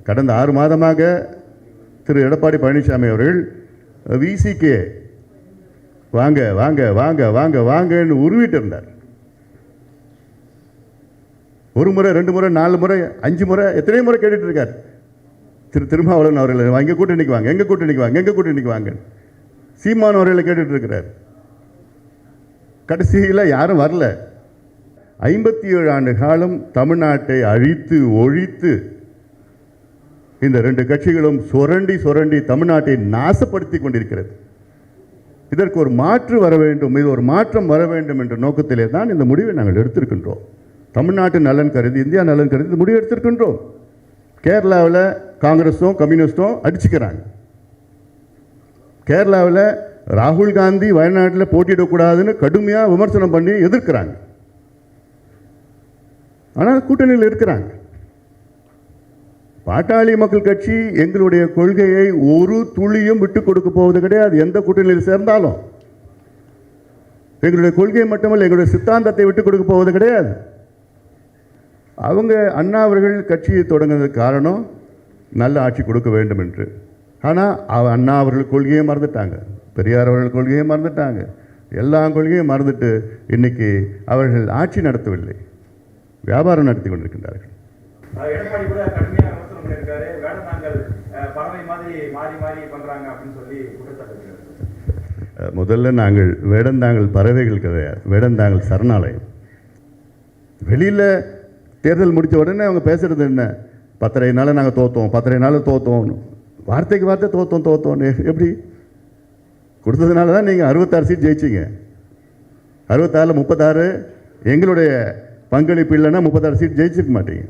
கடந்த 6 மாதமாக திரு எடப்பாடி பழனிசாமி அவர்கள் விசிகே வாங்க வாங்க வாங்க வாங்க வாங்கன்னு உருவிட்டு இருந்தார். ஒரு முறை 2 முறை 4 முறை 5 முறை எத்தனை முறை கேட்டுட்டு இருக்கார் திரு திருமாவளவன் அவர்கள், எங்க கூட்டணிக்கு வாங்க, எங்க கூட்டணிக்கு வாங்க, எங்க கூட்டணிக்கு வாங்க. சீமான் அவர்களை கேட்டுட்டு இருக்கிறார். கடைசியில் யாரும் வரல. 57 ஆண்டு காலம் தமிழ்நாட்டை அழித்து ஒழித்து இந்த 2 கட்சிகளும் சுரண்டி சுரண்டி தமிழ்நாட்டை நாசப்படுத்தி கொண்டிருக்கிறது. இதற்கு ஒரு மாற்று வர வேண்டும், இது ஒரு மாற்றம் வர வேண்டும் என்ற நோக்கத்திலே தான் இந்த முடிவை நாங்கள் எடுத்திருக்கின்றோம். தமிழ்நாட்டு நலன் கருதி, இந்தியா நலன் கருதி இந்த முடிவு எடுத்திருக்கின்றோம். கேரளாவில் காங்கிரஸும் கம்யூனிஸ்டும் அடிச்சுக்கிறாங்க. கேரளாவில் ராகுல் காந்தி வயநாட்டில் போட்டியிடக்கூடாதுன்னு கடுமையாக விமர்சனம் பண்ணி எதிர்க்கிறாங்க. ஆனால் கூட்டணியில் இருக்கிறாங்க. பாட்டாளி மக்கள் கட்சி எங்களுடைய கொள்கையை ஒரு துளியும் விட்டுக் கொடுக்க போவது கிடையாது. எந்த கூட்டணியில் சேர்ந்தாலும் எங்களுடைய கொள்கை மட்டுமல்ல, எங்களுடைய சித்தாந்தத்தை விட்டுக் கொடுக்க போவது கிடையாது. அவங்க அண்ணா அவர்கள் கட்சியை தொடங்கினதுக்கு காரணம் நல்ல ஆட்சி கொடுக்க வேண்டும் என்று. ஆனால் அண்ணா அவர்கள் கொள்கையை மறந்துட்டாங்க, பெரியார் அவர்கள் கொள்கையை மறந்துட்டாங்க, எல்லா கொள்கையும் மறந்துட்டு இன்னைக்கு அவர்கள் ஆட்சி நடத்தவில்லை, வியாபாரம் நடத்தி கொண்டிருக்கின்றார்கள். எடப்பாடி கூட கடுமையாக விமர்சனம் பண்ணியிருக்காரு. வேடந்தாங்கல் பறவை மாதிரி மாறி மாறி பண்றாங்க அப்படின்னு சொல்லி குற்றச்சாட்டு. முதல்ல நாங்கள் வேடந்தாங்கல் பறவைகள் கிடையாது, வேடந்தாங்கல் சரணாலயம். வெளியில் தேர்தல் முடித்த உடனே அவங்க பேசுகிறது என்ன, 10.5 நாள் நாங்கள் தோற்றோம், 10.5 நாள் தோற்றோம், வார்த்தைக்கு வார்த்தை தோற்றோன்னு எப்படி கொடுத்ததுனால தான் நீங்கள் 66 சீட் ஜெயிச்சிங்க. 66 36 எங்களுடைய பங்களிப்பு இல்லைன்னா 36 சீட் ஜெயிச்சிருக்க மாட்டீங்க.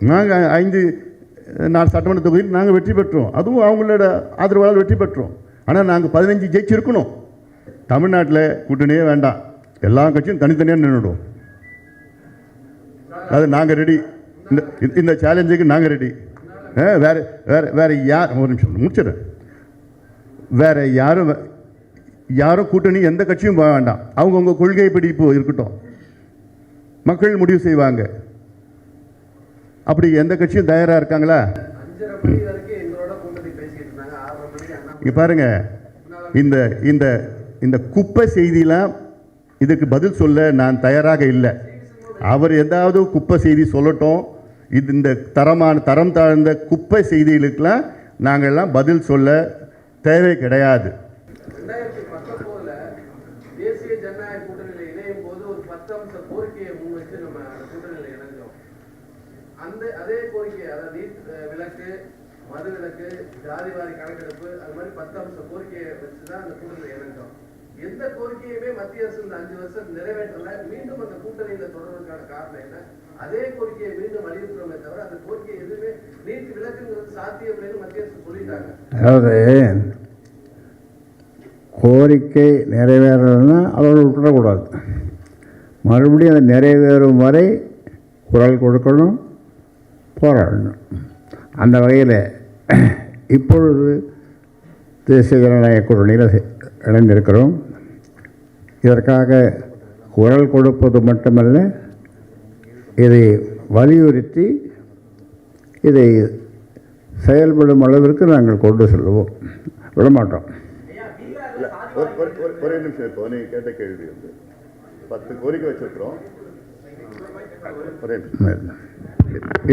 நாங்கள் 5 சட்டமன்ற தொகுதியில் நாங்கள் வெற்றி பெற்றோம், அதுவும் அவங்களோட ஆதரவாளர் வெற்றி பெற்றோம். ஆனால் நாங்கள் 15 ஜெயிச்சிருக்கணும். தமிழ்நாட்டில் கூட்டணியே வேண்டாம், எல்லா கட்சியும் தனித்தனியாக நின்றுடும். அது நாங்கள் ரெடி, இந்த சேலஞ்சுக்கு நாங்கள் ரெடி. வேறு வேறு வேறு யார், ஒரு நிமிஷம் முடிச்சிடறேன், வேறு யாரும் கூட்டணி எந்த கட்சியும் போக வேண்டாம். அவங்கவுங்க கொள்கை பிடிப்பு இருக்கட்டும், மக்கள் முடிவு செய்வாங்க. அப்படி எந்த கட்சியும் தயாராக இருக்காங்களா? இங்கே பாருங்க, இந்த இந்த இந்த குப்பை செய்திலாம் இதுக்கு பதில் சொல்ல நான் தயாராக இல்லை. அவர் ஏதாவது குப்பை செய்தி சொல்லட்டும். இது இந்த தரம் தாழ்ந்த குப்பை செய்திகளுக்கெல்லாம் நாங்கள்லாம் பதில் சொல்ல தேவை கிடையாது. 2019 தேசிய ஜனநாயக கூட்டணியில் இணையும் போது ஒரு 10 அம்ச கோரிக்கையை முன்வச்சு நம்ம கூட்டணியில் இணைஞ்சோம். அதே கோரிக்கை, அதாவது நீட் விலக்கு, மது விலக்கு, ஜாதிவாரி கணக்கெடுப்பு, அது மாதிரி 10 அம்ச கோரிக்கையை வச்சு தான் அந்த கூட்டணியில் இணைஞ்சோம். எந்த கோரிக்கையுமே மத்திய அரசு இந்த 5 வருஷம் நிறைவேற்றல. மீண்டும் அந்த கூட்டணியில் தொடர்வதற்கான காரணம் என்ன? அதே கோரிக்கையை மீண்டும் வலியுறுத்துறோமே தவிர அந்த கோரிக்கை எதுவுமே நீட் விலக்குங்கிறது சாத்தியம் இல்லைன்னு மத்திய அரசு சொல்லிட்டாங்க. அதாவது கோரிக்கை நிறைவேறணும்னா அதோடு விட்டுறக்கூடாது. மறுபடியும் அது நிறைவேறும் வரை குரல் கொடுக்கணும், போராடணும். அந்த வகையில் இப்பொழுது தேசிய ஜனநாயக கூட்டணியில் இணைந்திருக்கிறோம். இதற்காக குரல் கொடுப்பது மட்டுமல்ல, இதை வலியுறுத்தி இதை செயல்படும் அளவிற்கு நாங்கள் கொண்டு செல்வோம், விடமாட்டோம். ஒரே நிமிஷம், இப்போ நீங்கள் கேட்ட கேள்வி வந்து 10 கோரிக்கை வச்சிருக்கிறோம்.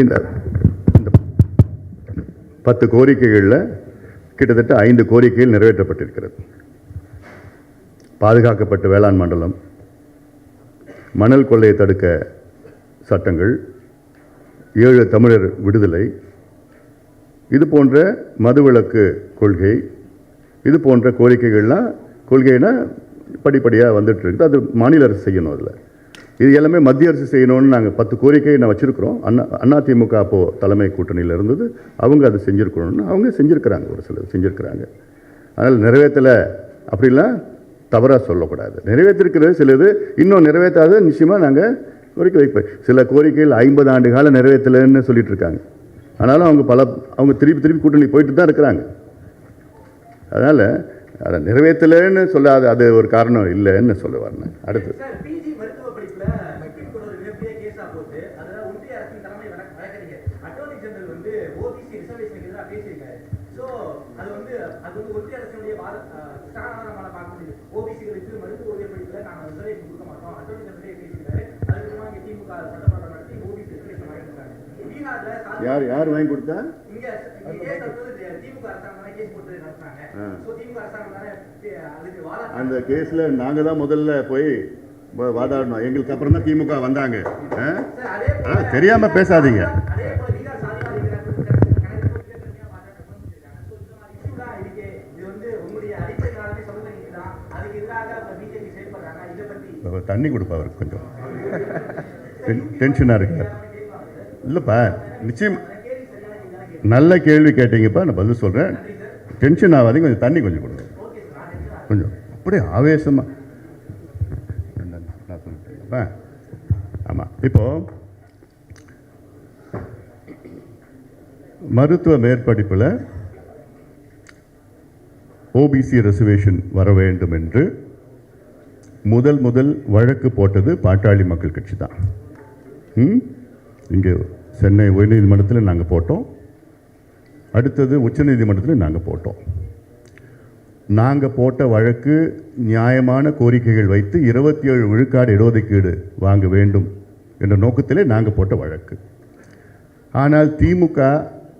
இந்த 10 கோரிக்கைகளில் கிட்டத்தட்ட 5 கோரிக்கைகள் நிறைவேற்றப்பட்டிருக்கிறது. பாதுகாக்கப்பட்ட வேளாண் மண்டலம், மணல் கொள்ளையை தடுக்க சட்டங்கள், 7 தமிழர் விடுதலை, இது போன்ற மதுவிலக்கு கொள்கை, இது போன்ற கோரிக்கைகள்லாம் கொள்கைனா படிப்படியாக வந்துட்டு இருக்குது. அது மாநில அரசு செய்யணும். அதில் இது எல்லாமே மத்திய அரசு செய்யணும்னு நாங்கள் 10 கோரிக்கையை நான் வச்சுருக்கிறோம். அதிமுக அப்போது தலைமை கூட்டணியில் இருந்தது, அவங்க அதை செஞ்சுருக்கணும்னு அவங்க செஞ்சுருக்கிறாங்க, ஒரு சிலர் செஞ்சுருக்கிறாங்க. அதனால் நிறைவேற்றலை அப்படிலாம் தவறாக சொல்லக்கூடாது. நிறைவேற்றிருக்கிறது சிலது, இன்னும் நிறைவேற்றாத நிச்சயமாக நாங்கள் கோரிக்கை வைப்போம். சில கோரிக்கைகள் 50 ஆண்டு காலம் நிறைவேற்றலைன்னு சொல்லிட்டு இருக்காங்க. ஆனாலும் அவங்க திருப்பி கூட்டணி போயிட்டு தான் இருக்கிறாங்க. அதனால் அதை நிறைவேற்றலைன்னு சொல்லாத அது ஒரு காரணம் இல்லைன்னு சொல்ல வரேன். அடுத்து ஜெனரல் வந்து ஓபிசி ரிசர்வேஷனுக்கு எதிராக பேசியிருக்காரு. ஸோ அது வந்து ஒன்றிய அரசினுடைய ஸ்டாண்டாக நம்மளால பார்க்க முடியுது. ஓபிசிகளுக்கு மருத்துவ உதவி படிப்பில் நாங்கள் ரிசர்வேஷன் கொடுக்க மாட்டோம் அட்டோனி ஜெனரலே பேசியிருக்காரு. அதுக்கு இங்கே திமுக சட்டமன்றம் நடத்தி ஓபிசி ரிசர்வேஷன் வாங்கியிருக்காங்க. பீகார்ல யார் வாங்கி கொடுத்தா? இங்க கேஸ் வந்து திமுக அரசாங்கம் தான் கேஸ் போட்டு நடத்துறாங்க. ஸோ திமுக அரசாங்கம் தானே அதுக்கு வாழ அந்த கேஸில் நாங்கள் தான் முதல்ல போய் வாதாடணும். எங்களுக்கு அப்புறம் தான் திமுக வந்தாங்க. தெரியாம பேசாதீங்க. அதே போல பீகார் சாதிவாதிகள் கணக்கு மாட்டாங்க. ஸோ இந்த மாதிரி இஷ்யூ தான் இருக்கு. இது வந்து உங்களுடைய அடிப்படை காரணமே சமூக நீதி தான். அதுக்கு எதிராக பிஜேபி செயல்படுறாங்க. இதை பத்தி தண்ணி கொடுப்பா அவருக்கு கொஞ்சம் டென்ஷனாக இருக்கு. இல்லைப்பா, நிச்சயம் நல்ல கேள்வி கேட்டீங்கப்பா, நான் பதில் சொல்கிறேன். டென்ஷன் ஆகாதீங்க, கொஞ்சம் தண்ணி கொஞ்சம் கொடுங்க. கொஞ்சம் அப்படியே ஆவேசமாக நான் சொல்லிட்டேன்ப்பா. ஆமாம், இப்போது மருத்துவ மேற்படிப்பில் ஓபிசி ரிசர்வேஷன் வர வேண்டும் என்று முதல் வழக்கு போட்டது பாட்டாளி மக்கள் கட்சி தான். இங்கே சென்னை உயர்நீதிமன்றத்தில் நாங்கள் போட்டோம். அடுத்தது உச்சநீதிமன்றத்தில் நாங்கள் போட்டோம். நாங்கள் போட்ட வழக்கு நியாயமான கோரிக்கைகள் வைத்து 27 விழுக்காடு இடஒதுக்கீடு வாங்க வேண்டும் என்ற நோக்கத்திலே நாங்கள் போட்ட வழக்கு. ஆனால் திமுக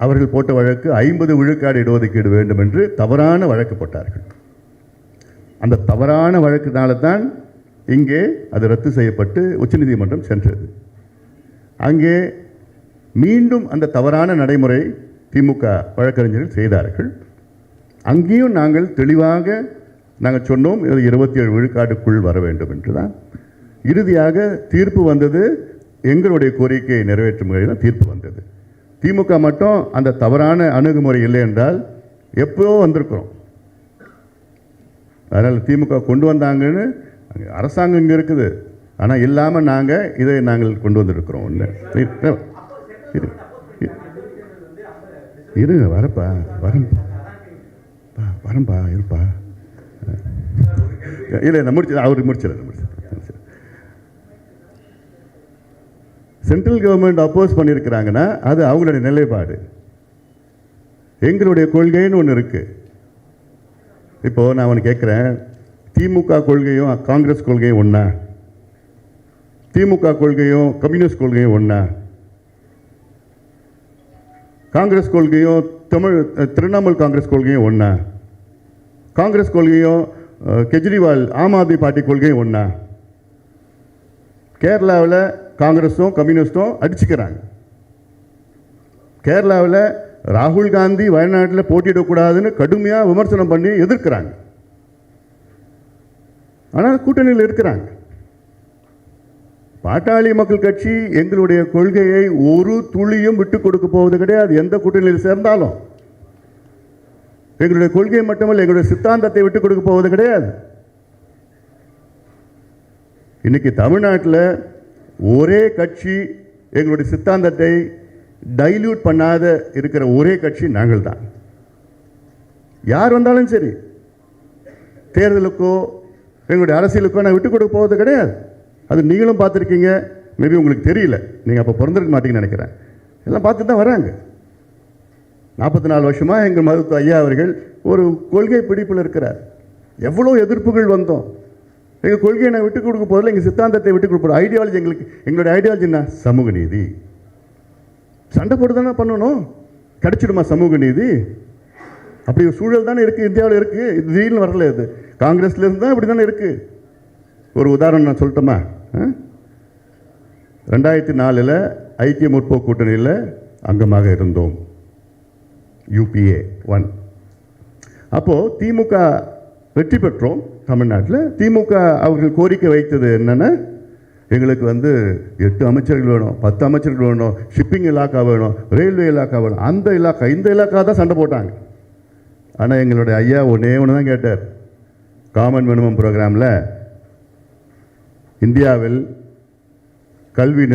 அவர்கள் போட்ட வழக்கு 50 விழுக்காடு இடஒதுக்கீடு வேண்டும் என்று தவறான வழக்கு போட்டார்கள். அந்த தவறான வழக்கினால தான் இங்கே அது ரத்து செய்யப்பட்டு உச்சநீதிமன்றம் சென்றது. அங்கே மீண்டும் அந்த தவறான நடைமுறை திமுக வழக்கறிஞர்கள் செய்தார்கள். அங்கேயும் நாங்கள் தெளிவாக நாங்கள் சொன்னோம், 27 விழுக்காட்டுக்குள் வர வேண்டும் என்று தான். இறுதியாக தீர்ப்பு வந்தது, எங்களுடைய கோரிக்கையை நிறைவேற்றும் முறையில் தான் தீர்ப்பு வந்தது. திமுக மட்டும் அந்த தவறான அணுகுமுறை இல்லை என்றால் எப்போ வந்திருக்கிறோம். அதனால் திமுக கொண்டு வந்தாங்கன்னு அரசாங்கம் இங்கே இருக்குது, ஆனால் இல்லாமல் நாங்கள் கொண்டு வந்திருக்கிறோம். ஒன்று இருங்க, வரப்பா வரம்பா இருப்பா. இல்லை, நான் அவர் முடிச்சிடறேன். சென்ட்ரல் கவர்மெண்ட் அப்போஸ் பண்ணியிருக்கிறாங்கன்னா அது அவங்களுடைய நிலைப்பாடு. எங்களுடைய கொள்கைன்னு ஒன்று இருக்கு. இப்போது நான் ஒன்று கேட்குறேன், திமுக கொள்கையும் காங்கிரஸ் கொள்கையும் ஒன்றா? திமுக கொள்கையும் கம்யூனிஸ்ட் கொள்கையும் ஒன்றா? காங்கிரஸ் கொள்கையும் திரிணாமுல் காங்கிரஸ் கொள்கையும் ஒன்றா? காங்கிரஸ் கொள்கையும் கெஜ்ரிவால் ஆம் ஆத்மி பார்ட்டி கொள்கையும் ஒன்றா? கேரளாவில் காங்கிரஸும் கம்யூனிஸ்டும் அடிச்சுக்கிறாங்க. கேரளாவில் ராகுல் காந்தி வயநாட்டில் போட்டியிடக்கூடாதுன்னு கடுமையாக விமர்சனம் பண்ணி எதிர்க்கிறாங்க. ஆனால் கூட்டணியில் இருக்கிறாங்க. பாட்டாளி மக்கள் கட்சி எங்களுடைய கொள்கையை ஒரு துளியும் விட்டு கொடுக்க போவது கிடையாது. எந்த கூட்டணியில் சேர்ந்தாலும் எங்களுடைய கொள்கை மட்டுமல்ல, எங்களுடைய சித்தாந்தத்தை விட்டு கொடுக்க போவது கிடையாது. இன்னைக்கு தமிழ்நாட்டில் ஒரே கட்சி எங்களுடைய சித்தாந்தத்தை டைல்யூட் பண்ணாத இருக்கிற ஒரே கட்சி நாங்கள் தான். யார் வந்தாலும் சரி, தேர்தலுக்கோ எங்களுடைய அரசியலுக்கோ நான் விட்டு கொடுக்க போவது கிடையாது. அது நீங்களும் பார்த்துருக்கீங்க, மேபி உங்களுக்கு தெரியல, நீங்கள் அப்போ பிறந்திருக்க மாட்டீங்கன்னு நினைக்கிறேன். எல்லாம் பார்த்து தான் வராங்க. 44 வருஷமாக எங்கள் மருத்துவ ஐயா அவர்கள் ஒரு கொள்கை பிடிப்பில் இருக்கிறார். எவ்வளோ எதிர்ப்புகள் வந்தோம், எங்கள் கொள்கையை நான் விட்டுக் கொடுக்க போதில்லை, எங்கள் சித்தாந்தத்தை விட்டுக் கொடுப்போம். ஐடியாலஜி எங்களுடைய ஐடியாலஜி என்ன? சமூக நீதி. சண்டை போட்டு தானே பண்ணணும், கிடைச்சிடுமா சமூக நீதி? அப்படி ஒரு சூழல் தானே இருக்குது, இந்தியாவில் இருக்குது. இது திடீர்னு வரல, இது காங்கிரஸ்லேருந்து தான் இப்படி தானே இருக்குது. ஒரு உதாரணம் நான் சொல்லட்டுமா? 2004 ஐக்கிய முற்போக்கு கூட்டணியில் அங்கமாக இருந்தோம், UPA 1. அப்போது திமுக வெற்றி பெற்றோம் தமிழ்நாட்டில். திமுக அவர்கள் கோரிக்கை வைத்தது என்னென்னா, எங்களுக்கு 8 அமைச்சர்கள் வேணும், 10 அமைச்சர்கள் வேணும், ஷிப்பிங் இலாக்கா வேணும், ரயில்வே இலாக்கா வேணும். அந்த இலாக்கா இந்த இலாக்கா தான் சண்டை போட்டாங்க. ஆனால் எங்களுடைய ஐயா ஒன்று தான் கேட்டார். காமன் மினிமம் ப்ரோக்ராமில் இந்தியாவில் கல்வியில்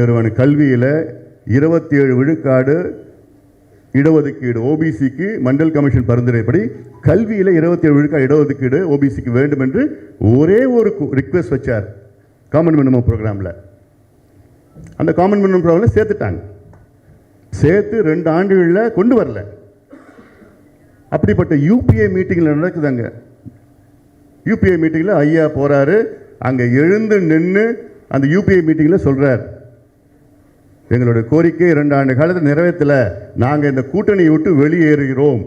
27 விழுக்காடு இடஒதுக்கீடு ஓபிசிக்கு மண்டல் கமிஷன் பரிந்துரைப்படி கல்வியில் 27 விழுக்காடு இடஒதுக்கீடு ஓபிசிக்கு வேண்டும் என்று ஒரே ஒரு ரிக்வெஸ்ட் வச்சார் காமன் மினிமம் ப்ரோக்ராமில். அந்த காமன் மினிமம் ப்ரோக்ராமில் சேர்த்துட்டாங்க. சேர்த்து 2 ஆண்டுகளில் கொண்டு வரல. அப்படிப்பட்ட யூபிஏ மீட்டிங்கில் நடக்குதுங்க. யூபிஏ மீட்டிங்கில் ஐயா போகிறாரு, அங்கே எழுந்து நின்று அந்த யூபிஏ மீட்டிங்கில் சொல்கிறார், எங்களுடைய கோரிக்கை 2 ஆண்டு காலத்தில் நிறைவேற்றல, நாங்கள் இந்த கூட்டணியை விட்டு வெளியேறுகிறோம்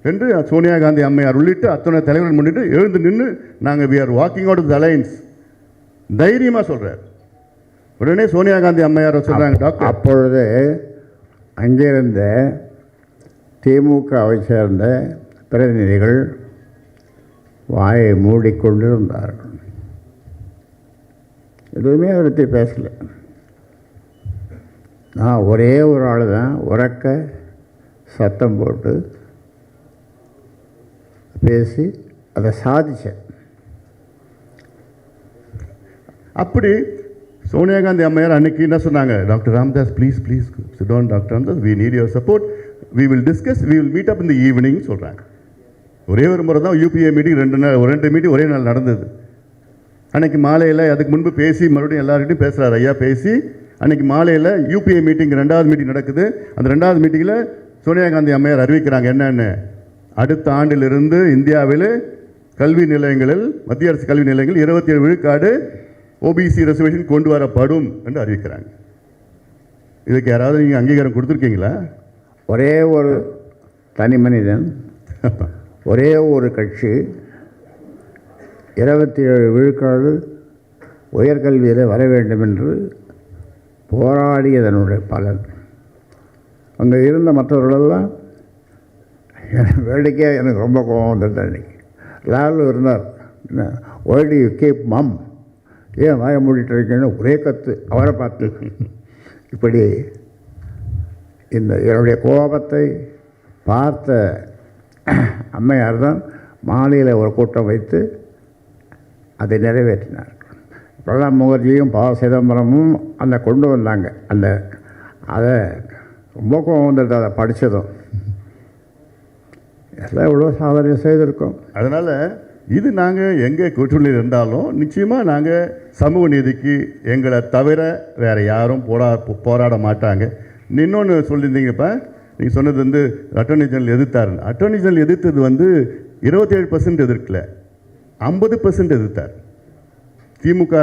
என்று சோனியா காந்தி அம்மையார் உள்ளிட்டு அத்தனை தலைவர்கள் முன்னிட்டு எழுந்து நின்று நாங்கள் we are walking out of the alliance தைரியமாக சொல்கிறார். உடனே சோனியா காந்தி அம்மையார் சொல்கிறாங்க, டாக்டர் அப்பொழுது அங்கிருந்த திமுகவை சேர்ந்த பிரதிநிதிகள் வாயை மூடிக்கொண்டிருந்தார்கள். எதுவுமே அவர்கிட்ட பேசலை. நான் ஒரே ஒரு ஆள் தான் உரக்க சத்தம் போட்டு பேசி அதை சாதித்தேன். அப்படி சோனியா காந்தி அம்மையார் அன்னைக்கு என்ன சொன்னாங்க, doctor Ramadoss please please sit down doctor Ramadoss, we need your support, we will discuss, we will meet up இந்த ஈவினிங் சொல்கிறாங்க. ஒரே ஒரு முறை தான் யூபிஏ மீட்டிங் 2 மீட்டிங் ஒரே நாள் நடந்தது. அன்னைக்கு மாலையில் அதுக்கு முன்பு பேசி மறுபடியும் எல்லார்கிட்டையும் பேசுகிறார் ஐயா. பேசி அன்னைக்கு மாலையில் யூபிஏ மீட்டிங் 2வது மீட்டிங் நடக்குது. அந்த 2வது மீட்டிங்கில் சோனியா காந்தி அம்மையார் அறிவிக்கிறாங்க என்னென்னு, அடுத்த ஆண்டிலிருந்து இந்தியாவில் கல்வி நிலையங்களில், மத்திய அரசு கல்வி நிலையங்கள் 27 விழுக்காடு ஓபிசி ரிசர்வேஷன் கொண்டு வரப்படும் என்று அறிவிக்கிறாங்க. இதுக்கு யாராவது நீங்கள் அங்கீகாரம் கொடுத்துருக்கீங்களா? ஒரே ஒரு தனி மனிதன், ஒரே ஒரு கட்சி 27 விழுக்காடு உயர்கல்வியில் வர வேண்டும் என்று போராடியதனுடைய பலன். அங்கே இருந்த மற்றவர்களெல்லாம் வேடிக்கையாக எனக்கு ரொம்ப கோபம் வந்துட்டு அன்றைக்கி லாலு இருந்தார். என்ன ஒய்டி யூ கீப் மம், ஏன் வாய மூடிட்டு இருக்கேன்னு ஒரே கத்து அவரை பார்த்து. இப்படி இந்த என்னுடைய கோபத்தை பார்த்த அம்மையார் தான் மாலையில் ஒரு கூட்டம் வைத்து அதை நிறைவேற்றினார். பிரணாப் முகர்ஜியும் ப சிதம்பரமும் அந்த கொண்டு வந்தாங்க. அதை ரொம்ப கோபம் வந்துட்டு அதை படித்ததும். எல்லாம் எவ்வளோ சாதனை செய்திருக்கோம். அதனால் இது நாங்கள் எங்கே கூட்டணியில் இருந்தாலும் நிச்சயமாக நாங்கள் சமூக நீதிக்கு எங்களை தவிர வேறு யாரும் போராட மாட்டாங்க. இன்னொன்று சொல்லியிருந்தீங்கப்பா, நீங்கள் சொன்னது வந்து அட்டர்னி ஜெனரல் எதிர்த்தாருன்னு. அட்டர்னி ஜெனரல் எதிர்த்தது வந்து 27% எதிர்க்கல, 50% எதிர்த்தார். திமுக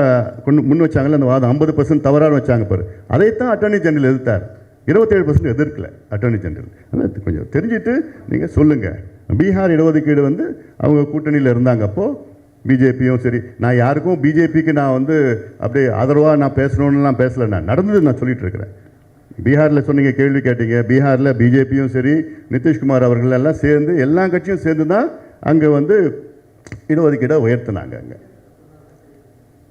முன் வச்சாங்கல்ல அந்த வாதம், 50% தவறான வச்சாங்க பாரு, அதைத்தான் அட்டர்னி ஜெனரல் எதிர்த்தார். 27% எதிர்க்கல அட்டர்னி ஜெனரல். அதனால் கொஞ்சம் தெரிஞ்சுட்டு நீங்கள் சொல்லுங்கள். பீகார் இடஒதுக்கீடு வந்து அவங்க கூட்டணியில் இருந்தாங்க. அப்போது பிஜேபியும் சரி, நான் யாருக்கும் பிஜேபிக்கு நான் வந்து அப்படியே ஆதரவாக நான் பேசணுன்னுலாம் பேசலை. நான் நடந்தது நான் சொல்லிகிட்டு இருக்கிறேன். பீகாரில் சொன்னீங்க, கேள்வி கேட்டீங்க. பீகாரில் பிஜேபியும் சரி, நிதிஷ்குமார் அவர்கள் எல்லாம் சேர்ந்து, எல்லா கட்சியும் சேர்ந்து தான் அங்கே வந்து இடஒதுக்கீடை உயர்த்தினாங்க. அங்கே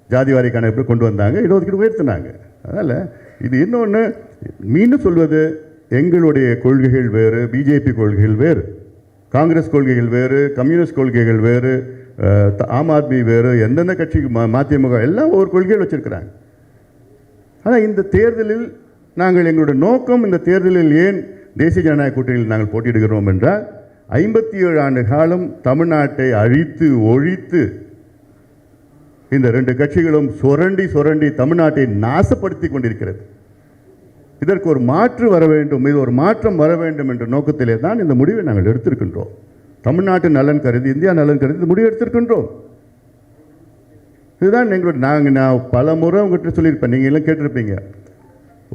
ஜாதிவாரி கணக்கு கொண்டு வந்தாங்க, இடஒதுக்கீடு உயர்த்தினாங்க. அதனால் இது இன்னொன்று மீண்டும் சொல்வது, எங்களுடைய கொள்கைகள் வேறு, பிஜேபி கொள்கைகள் வேறு, காங்கிரஸ் கொள்கைகள் வேறு, கம்யூனிஸ்ட் கொள்கைகள் வேறு, ஆம் ஆத்மி வேறு, எந்தெந்த கட்சிக்கு மதிமுக எல்லாம் ஒவ்வொரு கொள்கைகள் வச்சுருக்கிறாங்க. ஆனால் இந்த தேர்தலில் நாங்கள் எங்களுடைய நோக்கம், இந்த தேர்தலில் ஏன் தேசிய ஜனநாயக கூட்டணியில் நாங்கள் போட்டியிடுகிறோம் என்றால், 57 ஆண்டு காலம் தமிழ்நாட்டை அழித்து ஒழித்து இந்த 2 கட்சிகளும் சுரண்டி தமிழ்நாட்டை நாசப்படுத்தி கொண்டிருக்கிறது. இதற்கு ஒரு மாற்று வர வேண்டும், இது ஒரு மாற்றம் வர வேண்டும் என்ற நோக்கத்திலே தான் இந்த முடிவை நாங்கள் எடுத்திருக்கின்றோம். தமிழ்நாட்டு நலன் கருதி, இந்தியா நலன் கருதி இந்த முடிவு எடுத்திருக்கின்றோம். இதுதான் எங்களுடைய நான் பல முறை உங்கள்கிட்ட சொல்லியிருப்பேன், நீங்கள் எல்லாம் கேட்டிருப்பீங்க.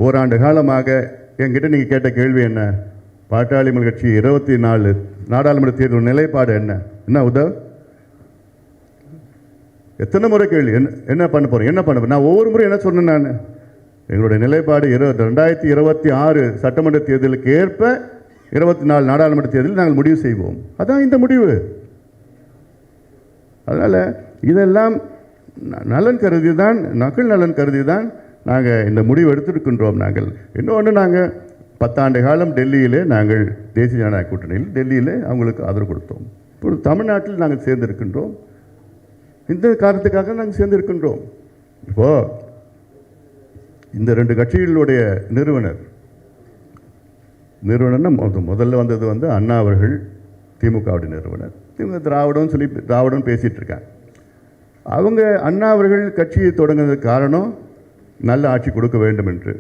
ஓராண்டு காலமாக என்கிட்ட நீங்கள் கேட்ட கேள்வி என்ன, பாட்டாளி மக்கள் கட்சி 24 நாடாளுமன்ற தேர்தல் நிலைப்பாடு என்ன உதவ், எத்தனை முறை கேள்வி, என்ன பண்ண போகிறேன். நான் ஒவ்வொரு முறை என்ன சொன்னேன், நான் எங்களுடைய நிலைப்பாடு 2026 சட்டமன்ற தேர்தலுக்கு ஏற்ப 24 நாடாளுமன்ற தேர்தலில் நாங்கள் முடிவு செய்வோம். அதான் இந்த முடிவு. அதனால் இதெல்லாம் நலன் கருதி தான், மக்கள் நலன் கருதி தான் நாங்கள் இந்த முடிவு எடுத்திருக்கின்றோம். நாங்கள் இன்னொன்று, நாங்கள் 10 ஆண்டு காலம் டெல்லியிலே நாங்கள் தேசிய ஜனநாயக கூட்டணியில் டெல்லியிலே அவங்களுக்கு ஆதரவு கொடுத்தோம். இப்பொழுது தமிழ்நாட்டில் நாங்கள் சேர்ந்திருக்கின்றோம். இந்த காரணத்துக்காக நாங்கள் சேர்ந்திருக்கின்றோம். இப்போது இந்த 2 கட்சிகளுடைய நிறுவனர்னா முதல்ல வந்தது வந்து அண்ணா அவர்கள், திமுகவுடைய நிறுவனர். திராவிடம் பேசிகிட்டு இருக்காங்க. அவங்க அண்ணா அவர்கள் கட்சியை தொடங்குறதுக்கு காரணம் நல்ல ஆட்சி கொடுக்க வேண்டும் என்று.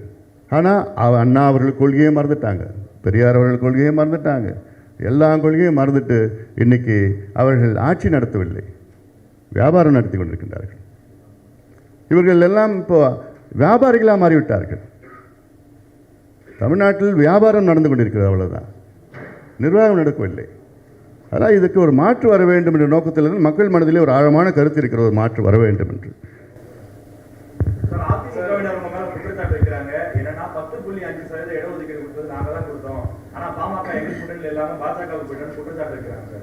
ஆனால் அண்ணா அவர்கள் கொள்கையை மறந்துட்டாங்க, பெரியார் அவர்கள் கொள்கையை மறந்துட்டாங்க, எல்லா கொள்கையும் மறந்துட்டு இன்னைக்கு அவர்கள் ஆட்சி நடத்தவில்லை, வியாபாரம் நடத்தி கொண்டிருக்கின்றார்கள். இவர்கள் எல்லாம் இப்போ வியாபாரிகளாக மாறிவிட்டார்கள். தமிழ்நாட்டில் வியாபாரம் நடந்து கொண்டிருக்கிறது, அவ்வளோதான், நிர்வாகம் நடக்கவில்லை. அதான் இதுக்கு ஒரு மாற்று வர வேண்டும் என்ற நோக்கத்திலிருந்து மக்கள் மனதிலே ஒரு ஆழமான கருத்து இருக்கிற ஒரு மாற்று வர வேண்டும் என்று. அதிமுகவினர் உங்க மேல குற்றச்சாட்டு வைக்கிறாங்க. என்னன்னா 10.5% இடஒதுக்கீடு கொடுத்தது நாங்க தான் கொடுத்தோம், ஆனா பாமக எங்க கூட்டணியில் இல்லாம பாஜகவுக்கு போயிட்டு குற்றச்சாட்டு வைக்கிறாங்க.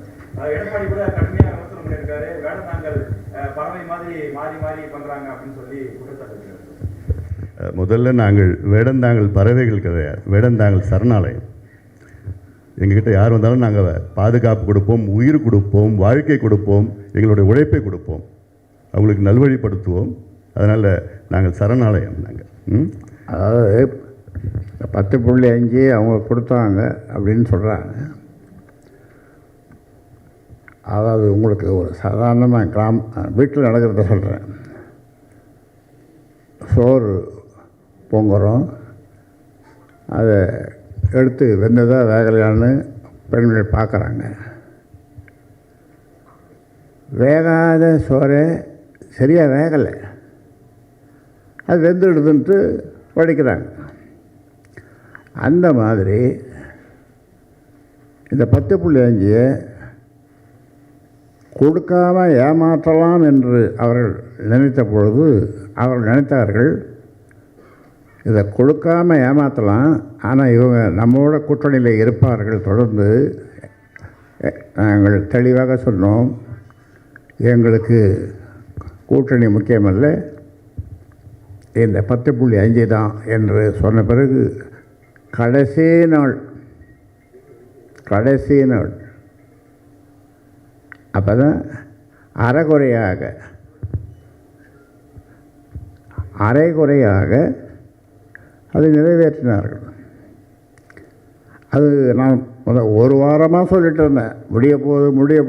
எடப்பாடி கூட கடுமையாக விமர்சனம் பண்ணியிருக்காரு. வேடந்தாங்கல் பறவை மாதிரி மாறி மாறி பண்றாங்க அப்படின்னு சொல்லி குற்றச்சாட்டு வைக்கிறாங்க. முதல்ல நாங்கள் வேடந்தாங்கல் பறவைகள் கிடையாது, வேடந்தாங்கல் சரணாலயம். எங்ககிட்ட யார் வந்தாலும் நாங்கள் பாதுகாப்பு கொடுப்போம், உயிர் கொடுப்போம், வாழ்க்கை கொடுப்போம், எங்களுடைய உழைப்பை கொடுப்போம், அவங்களுக்கு நல்வழிப்படுத்துவோம். அதனால் நாங்கள் சரணாலயம். நாங்கள் அதாவது 10.5 அவங்க கொடுத்தாங்க அப்படின்னு சொல்கிறாங்க. அதாவது உங்களுக்கு ஒரு சாதாரணமாக வீட்டில் நடக்கிறத சொல்கிறேன். சோறு பொங்குறோம், அதை எடுத்து வெந்ததா வேகலையான்னு பெண்கள் பார்க்குறாங்க. வேகாத சோறை சரியாக வேகலை, அது வெந்துடுதுன்ட்டு படிக்கிறாங்க. அந்த மாதிரி இந்த 10.5 கொடுக்காம ஏமாற்றலாம் என்று அவர்கள் நினைத்த பொழுது அவர்கள் நினைத்தார்கள், இதை கொடுக்காமல் ஏமாற்றலாம், ஆனால் இவங்க நம்மளோட கூட்டணியில் இருப்பார்கள். தொடர்ந்து நாங்கள் தெளிவாக சொன்னோம், எங்களுக்கு கூட்டணி முக்கியமல்ல, இந்த 10.5 தான் என்று சொன்ன பிறகு கடைசி நாள் அப்போ தான் அரைகுறையாக அதை நிறைவேற்றினார்கள். அது நான் ஒரு வாரமாக சொல்லிட்டு இருந்தேன், முடிய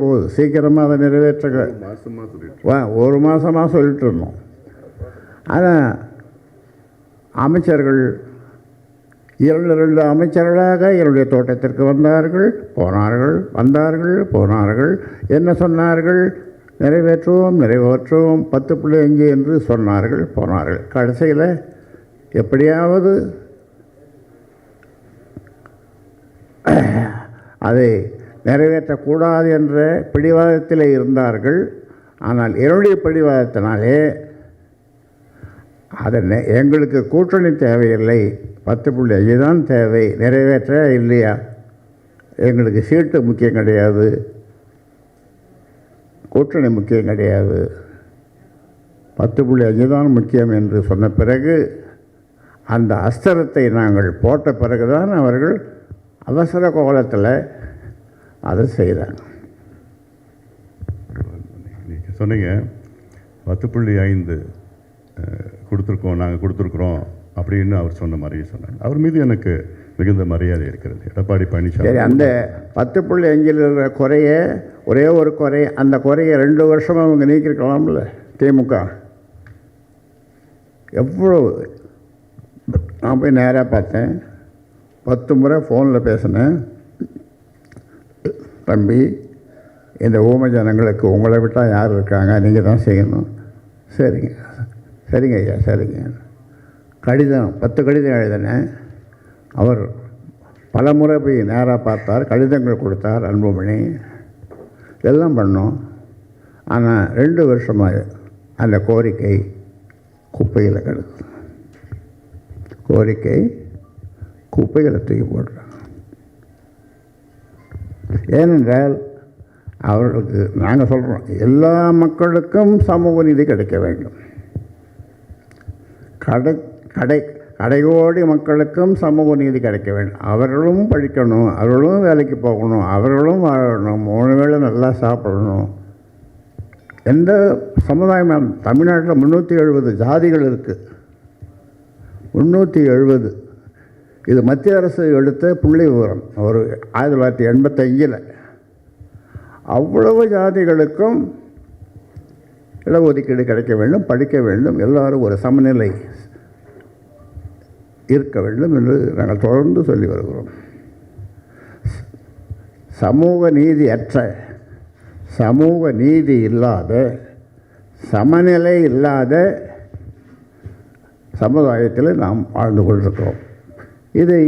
போகுது சீக்கிரமாக அதை நிறைவேற்ற. ஒரு மாதமாக சொல்லிட்டு இருந்தோம். ஆனால் அமைச்சர்கள் 2 அமைச்சர்களாக என்னுடைய தோட்டத்திற்கு வந்தார்கள், போனார்கள். என்ன சொன்னார்கள்? நிறைவேற்றுவோம் 10.5 என்று சொன்னார்கள், போனார்கள். கடைசியில் எப்படியாவது அதை நிறைவேற்றக்கூடாது என்ற பிடிவாதத்தில் இருந்தார்கள். ஆனால் என்னுடைய பிடிவாதத்தினாலே அதை எங்களுக்கு கூட்டணி தேவையில்லை, 10.5 தான் தேவை, நிறைவேற்ற இல்லையா, எங்களுக்கு சீட்டு முக்கியம் கிடையாது, கூட்டணி முக்கியம் கிடையாது, 10.5 தான் முக்கியம் என்று சொன்ன பிறகு அந்த அஸ்திரத்தை நாங்கள் போட்ட பிறகுதான் அவர்கள் அவசர கோலத்தில் அதை செய்கிறாங்க. சொன்னீங்க 10.5 கொடுத்துருக்கோம், நாங்கள் கொடுத்துருக்குறோம் அப்படின்னு அவர் சொன்ன மாதிரியே சொன்னாங்க. அவர் மீது எனக்கு மிகுந்த மரியாதை இருக்கிறது. எடப்பாடி பழனிசாமி சரி, அந்த 10.5 இருக்கிற குறைய ஒரே ஒரு குறை, அந்த குறையை 2 வருஷமாக அவங்க நீக்கிருக்கலாம்ல. திமுக எவ்வளோ, நான் போய் நேராக பார்த்தேன், 10 முறை ஃபோனில் பேசினேன். தம்பி, இந்த ஊமை ஜனங்களுக்கு உங்களை விட்டால் யார் இருக்காங்க, நீங்கள் தான் செய்யணும். சரிங்க ஐயா, சரிங்க. கடிதம் 10 கடிதம் எழுதினேன். அவர் பல முறை போய் நேராக பார்த்தார், கடிதங்கள் கொடுத்தார், அன்புமணி எல்லாம் பண்ணோம். ஆனால் 2 வருஷமாக அந்த கோரிக்கை குப்பையில் கிடக்குது. குப்பைகளை தூக்கி போடுறாங்க. ஏனென்றால் அவர்களுக்கு நாங்கள் சொல்கிறோம், எல்லா மக்களுக்கும் சமூக நீதி கிடைக்க வேண்டும். கடைகோடி மக்களுக்கும் சமூக நீதி கிடைக்க வேண்டும். அவர்களும் படிக்கணும், அவர்களும் வேலைக்கு போகணும், அவர்களும் வாழணும், 3 வேளை நல்லா சாப்பிடணும். எந்த சமுதாயம், தமிழ்நாட்டில் 370 ஜாதிகள் இருக்குது. 370. இது மத்திய அரசு எடுத்த புள்ளி விவரம், ஒரு 1985. அவ்வளவு ஜாதிகளுக்கும் இடஒதுக்கீடு கிடைக்க வேண்டும், படிக்க வேண்டும், எல்லோரும் ஒரு சமநிலை இருக்க வேண்டும் என்று நாங்கள் தொடர்ந்து சொல்லி வருகிறோம். சமூக நீதியற்ற, சமூக நீதி இல்லாத, சமநிலை இல்லாத சமுதாயத்தில் நாம் வாழ்ந்து கொண்டிருக்கிறோம். இதை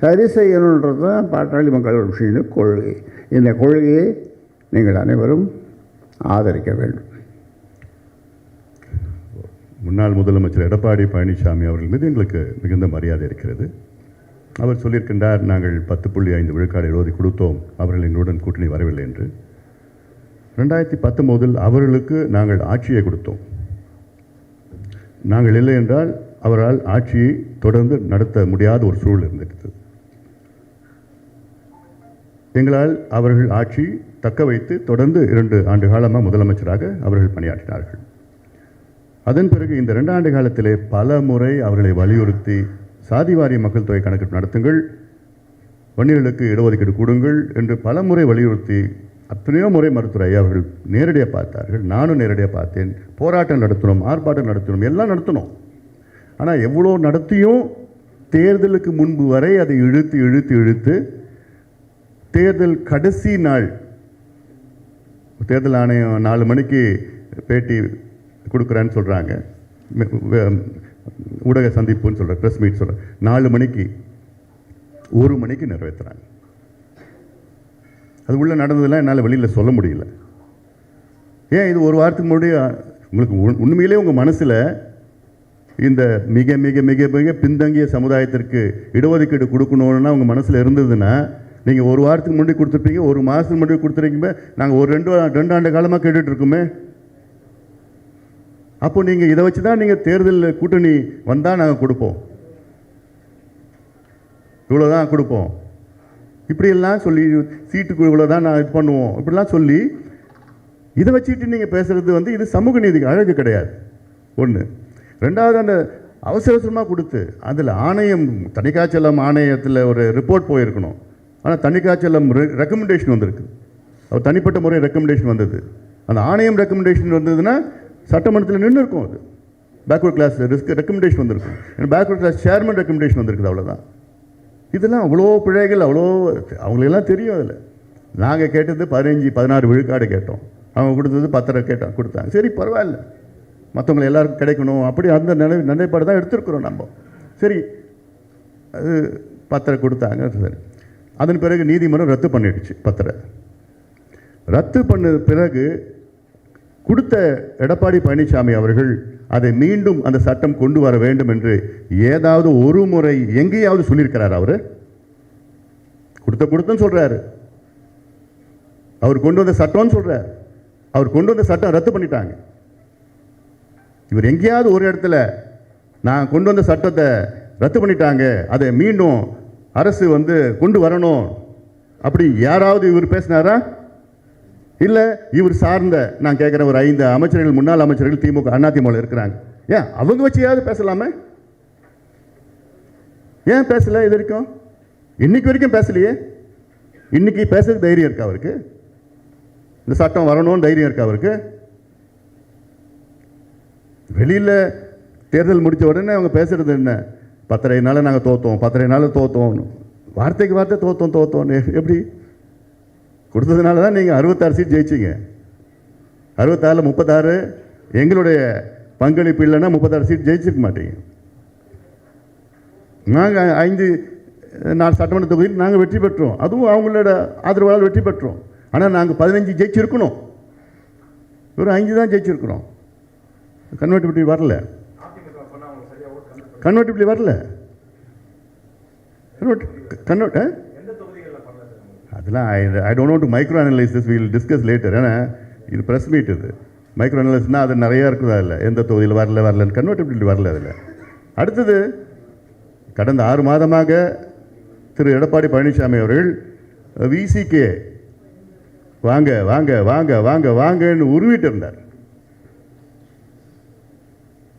சரி செய்யணுன்றது தான் பாட்டாளி மக்கள் கட்சியின் கொள்கை. இந்த கொள்கையை நீங்கள் அனைவரும் ஆதரிக்க வேண்டும். முன்னாள் முதலமைச்சர் எடப்பாடி பழனிசாமி அவர்கள் மீது எங்களுக்கு மிகுந்த மரியாதை இருக்கிறது. அவர் சொல்லியிருக்கின்றார், நாங்கள் 10.5 விழுக்காடு எழுதி கொடுத்தோம், அவர்கள் எங்களுடன் கூட்டணி வரவில்லை என்று. 2019 அவர்களுக்கு நாங்கள் ஆட்சியை கொடுத்தோம். நாங்கள் இல்லை என்றால் அவரால் ஆட்சியை தொடர்ந்து நடத்த முடியாத ஒரு சூழல் இருந்திருக்கிறது. எங்களால் அவர்கள் ஆட்சி தக்க வைத்து தொடர்ந்து 2 ஆண்டு காலமாக முதலமைச்சராக அவர்கள் பணியாற்றினார்கள். அதன் பிறகு இந்த 2 ஆண்டு காலத்திலே பல முறை அவர்களை வலியுறுத்தி சாதிவாரிய மக்கள் தொகை கணக்கெடுப்பு நடத்துங்கள், வன்னியர்களுக்கு இடஒதுக்கீடு கொடுங்கள் என்று பல முறை வலியுறுத்தி அத்தனையோ முறை மருத்துவர் ஐயா அவர்கள் நேரடியாக பார்த்தார்கள். நானும் நேரடியாக பார்த்தேன். போராட்டம் நடத்தினோம், ஆர்ப்பாட்டம் நடத்தினோம், எல்லாம் நடத்தினோம். ஆனால் எவ்வளோ நடத்தியும் தேர்தலுக்கு முன்பு வரை அதை இழுத்து இழுத்து இழுத்து தேர்தல் கடைசி நாள், தேர்தல் ஆணையம் 4 மணிக்கு பேட்டி கொடுக்குறேன்னு சொல்கிறாங்க, ஊடக சந்திப்புன்னு சொல்கிறேன், ப்ரெஸ் மீட் சொல்கிறேன், 4 மணிக்கு 1 மணிக்கு நிறைவேற்றுறாங்க. அது உள்ளே நடந்ததெல்லாம் என்னால் வெளியில் சொல்ல முடியல. ஏன் இது ஒரு வாரத்துக்கு முன்னாடி உங்களுக்கு உண்மையிலே உங்கள் மனசில் இந்த மிக மிக மிக மிக பின்தங்கிய சமுதாயத்திற்கு இடஒதுக்கீடு கொடுக்கணுன்னா உங்கள் மனசில் இருந்ததுன்னா நீங்கள் ஒரு வாரத்துக்கு முன்னாடி கொடுத்துருப்பீங்க, 1 மாதத்துக்கு முன்னாடி கொடுத்துருக்கீங்க. நாங்கள் ஒரு 2 ஆண்டு காலமாக கேட்டுட்டு இருக்கோமே. அப்போ நீங்கள் இதை வச்சு தான் நீங்கள் தேர்தலில் கூட்டணி வந்தால் நாங்கள் கொடுப்போம், இவ்வளோதான் கொடுப்போம், இப்படியெல்லாம் சொல்லி சீட்டுக்கு இவ்வளோ தான் நான் இது பண்ணுவோம், இப்படிலாம் சொல்லி இதை வச்சுக்கிட்டு நீங்கள் பேசுகிறது இது சமூக நீதிக்கு அழகு கிடையாது. 1. 2வது, அந்த அவசர அவசரமாக கொடுத்து அதில் ஆணையம், தணிக்காச்சலம் ஆணையத்தில் ஒரு ரிப்போர்ட் போயிருக்கணும். ஆனால் தணிக்காச்சலம் ரெக்கமெண்டேஷன் வந்திருக்கு. அவர் தனிப்பட்ட முறை ரெக்கமெண்டேஷன் வந்தது. அந்த ஆணையம் ரெக்கமெண்டேஷன் வந்ததுன்னா சட்டமன்றத்தில் நின்று இருக்கும். அது பேக்வர்ட் கிளாஸ் ரெக்கமெண்டேஷன் வந்திருக்கும். பேக்வர்ட் கிளாஸ் சேர்மன் ரெக்கமெண்டேஷன் வந்திருக்குது. அவ்வளோதான். இதெல்லாம் அவ்வளோ பிழைகள், அவ்வளோ அவங்களுக்கெல்லாம் தெரியும். அதில் நாங்கள் கேட்டது 15-16 விழுக்காடு கேட்டோம், அவங்க கொடுத்தது 10 கொடுத்தாங்க. சரி, பரவாயில்ல, மற்றவங்களை எல்லாருக்கும் கிடைக்கணும், அப்படி அந்த நிலைப்பாடு தான் எடுத்துருக்குறோம் நம்ம. சரி, அது 10 கொடுத்தாங்க. சரி, அதன் பிறகு நீதிமன்றம் ரத்து பண்ணிடுச்சு. 10 ரத்து பண்ண பிறகு கொடுத்த எடப்பாடி பழனிசாமி அவர்கள் அதை மீண்டும் அந்த சட்டம் கொண்டு வர வேண்டும் என்று ஏதாவது ஒரு முறை எங்கேயாவது சொல்லியிருக்கிறார்? அவர் கொடுத்தன்னு சொல்றாரு, அவர் கொண்டு வந்த சட்டம்னு சொல்றார். அவர் கொண்டு வந்த சட்டம் ரத்து பண்ணிட்டாங்க. இவர் எங்கேயாவது ஒரு இடத்துல நான் கொண்டு வந்த சட்டத்தை ரத்து பண்ணிட்டாங்க, அதை மீண்டும் அரசு கொண்டு வரணும் அப்படி யாராவது இவர் பேசினாரா? இல்லை, இவர் சார்ந்த நான் கேட்குற ஒரு 5 அமைச்சர்கள், முன்னாள் அமைச்சர்கள் திமுக அதிமுக இருக்கிறாங்க. ஏன் அவங்க வச்சியாவது பேசலாமே? ஏன் பேசல? இது வரைக்கும் இன்னைக்கு வரைக்கும் பேசலையே. இன்னைக்கு பேசுறதுக்கு தைரியம் இருக்கா அவருக்கு? இந்த சட்டம் வரணும்னு தைரியம் இருக்கா அவருக்கு? வெளியில் தேர்தல் முடித்த உடனே அவங்க பேசுறது என்ன? 10.5 நாள் நாங்கள் தோற்றோம், 10.5 நாள் தோற்றோம், வார்த்தைக்கு வார்த்தை தோற்றோம். எப்படி? கொடுத்ததுனால தான் நீங்கள் 66 சீட் ஜெயிச்சிங்க. 66 36 எங்களுடைய பங்களிப்பு இல்லைன்னா 36 சீட் ஜெயிச்சிருக்க மாட்டீங்க. நாங்கள் 5-4 சட்டமன்ற தொகுதியில் நாங்கள் வெற்றி பெற்றோம், அதுவும் அவங்களோட ஆதரவால் வெற்றி பெற்றோம். ஆனால் நாங்கள் 15 ஜெயிச்சிருக்கணும், ஒரு 5 தான் ஜெயிச்சிருக்கிறோம். கன்வெர்ட்டிபிலிட்டி வரல, கன்வெர்ட்டிபிலிட்டி வரல. அதெல்லாம் ஐ don't want to micro analyse this, will discuss later. ஏன்னா இது ப்ரெஸ் மீட், இது மைக்ரோ அனலைஸ்னால் அது நிறையா இருக்குதா? இல்லை, எந்த தொகுதியில் வரலன்னு கன்வெர்ட்டிபிலிட்டி வரல. அதில் அடுத்தது, கடந்த 6 மாதமாக திரு எடப்பாடி பழனிசாமி அவர்கள் விசிகே வாங்க வாங்க வாங்க வாங்க வாங்கன்னு உருவிட்டு இருந்தார்.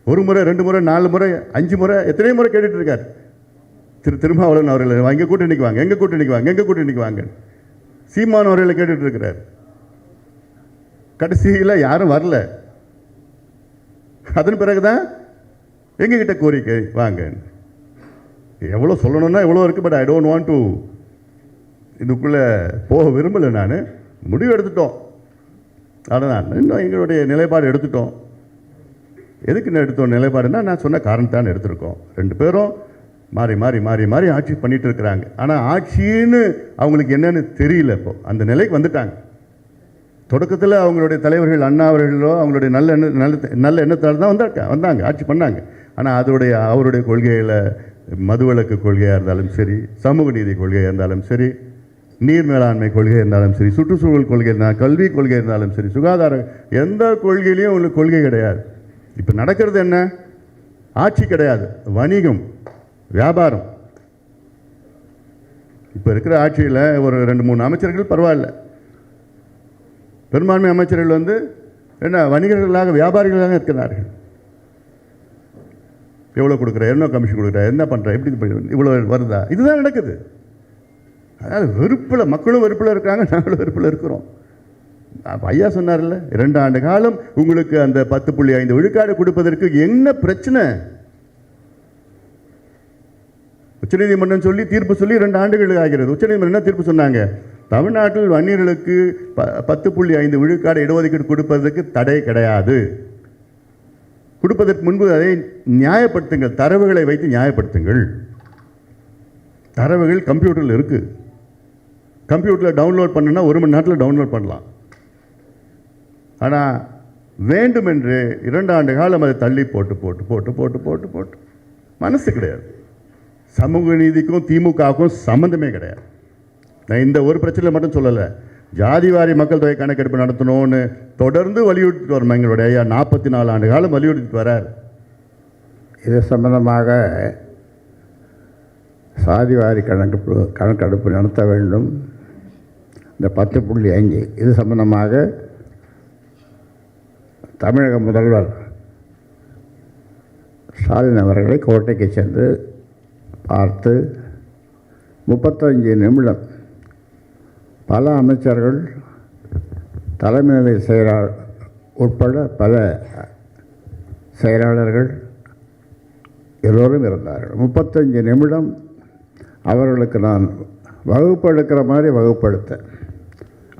1 முறை 2 முறை 4 முறை 5 முறை எத்தனை முறை கேட்டுட்டு இருக்கார் திரு திருமாவளவன் அவர்கள், எங்கள் கூட்டணிக்கு வாங்க, எங்கள் கூட்டணிக்கு வாங்க, எங்கள் கூட்டணிக்கு வாங்க. சீமான் அவர்களை கேட்டுட்டு இருக்கிறார். கடைசியில் யாரும் வரல. அதன் பிறகுதான் எங்ககிட்ட கோரிக்கை வாங்க. எவ்வளோ சொல்லணும்னா எவ்வளோ இருக்குது. But I don't want to இதுக்குள்ளே போக விரும்பலை. நான் முடிவு எடுத்துட்டோம். ஆனால் இன்னும் எங்களுடைய நிலைப்பாடு எடுத்துட்டோம். எதுக்கு எடுத்தோம் நிலைப்பாடுன்னா, நான் சொன்ன காரணத்தான் எடுத்திருக்கோம். 2 பேரும் மாறி மாறி மாறி மாறி ஆட்சி பண்ணிட்டு இருக்கிறாங்க. ஆனால் ஆட்சின்னு அவங்களுக்கு என்னன்னு தெரியல. இப்போ அந்த நிலைக்கு வந்துட்டாங்க. தொடக்கத்தில் அவங்களுடைய தலைவர்கள் அண்ணா அவர்களோ அவங்களுடைய நல்ல எண்ணத்தால் தான் வந்தாங்க ஆட்சி பண்ணாங்க. ஆனால் அவருடைய கொள்கையில் மதுவிலக்கு கொள்கையாக இருந்தாலும் சரி, சமூக நீதி கொள்கையாக இருந்தாலும் சரி, நீர் மேலாண்மை கொள்கை இருந்தாலும் சரி, சுற்றுச்சூழல் கொள்கை இருந்தாலும், கல்வி கொள்கை இருந்தாலும் சரி, சுகாதார எந்த கொள்கையிலையும் உங்களுக்கு கொள்கை கிடையாது. இப்போ நடக்கிறது என்ன? ஆட்சி கிடையாது, வணிகம், வியாபாரம். இப்போ இருக்கிற ஆட்சியில் ஒரு 2-3 அமைச்சர்கள் பரவாயில்ல. பெரும்பான்மை அமைச்சர்கள் என்ன வணிகர்களாக வியாபாரிகளாக இருக்கிறார்கள். எவ்வளோ கொடுக்குற, என்ன கமிஷன் கொடுக்குற, என்ன பண்ணுற, எப்படி இவ்வளோ வருதா? இதுதான் நடக்குது. அதாவது வெறுப்பில், மக்களும் வெறுப்பில் இருக்காங்க, நாங்களும் வெறுப்பில் இருக்கிறோம். ஐயா சொன்னார்ல, 2 ஆண்டு காலம் உங்களுக்கு அந்த 10.5 விழுக்காடு கொடுப்பதற்கு என்ன பிரச்சனை? உச்சநீதிமன்றம் சொல்லி தீர்ப்பு சொல்லி 2 ஆண்டுகள் ஆகிறது. உச்சநீதிமன்றம் என்ன தீர்ப்பு சொன்னாங்க? தமிழ்நாட்டில் வன்னியர்களுக்கு 10.5 விழுக்காடு இடஒதுக்கீடு கொடுப்பதற்கு தடை கிடையாது. கொடுப்பதற்கு முன்பு அதை நியாயப்படுத்துங்கள், தரவுகளை வைத்து நியாயப்படுத்துங்கள். தரவுகள் கம்ப்யூட்டரில் இருக்குது. கம்ப்யூட்டரில் டவுன்லோட் பண்ணுன்னா 1 மணி நேரத்தில் டவுன்லோட் பண்ணலாம். ஆனால் வேண்டுமென்று 2 ஆண்டு காலம் அதை தள்ளி போட்டு போட்டு போட்டு போட்டு போட்டு போட்டு மனசு கிடையாது. சமூக நீதிக்கும் திமுகவுக்கும் சம்மந்தமே கிடையாது. நான் இந்த ஒரு பிரச்சனையில் மட்டும் சொல்லலை. ஜாதிவாரி மக்கள் தொகை கணக்கெடுப்பு நடத்தணும்னு தொடர்ந்து வலியுறுத்திட்டு வரோம். எங்களுடைய ஐயா 44 ஆண்டு காலம் வலியுறுத்திட்டு வரார். இது சம்பந்தமாக சாதிவாரி கணக்கெடுப்பு நடத்த வேண்டும். இந்த 10.5 இது சம்பந்தமாக தமிழக முதல்வர் ஸ்டாலின் அவர்களை கோட்டைக்கு சென்று பார்த்து 35 நிமிடம் பல அமைச்சர்கள், தலைமை நிலை செயலாளர் உட்பட பல செயலாளர்கள் எல்லோரும் இருந்தார்கள். 35 நிமிடம் அவர்களுக்கு நான் வகுப்பு எடுக்கிற மாதிரி வகுப்படுத்தேன்.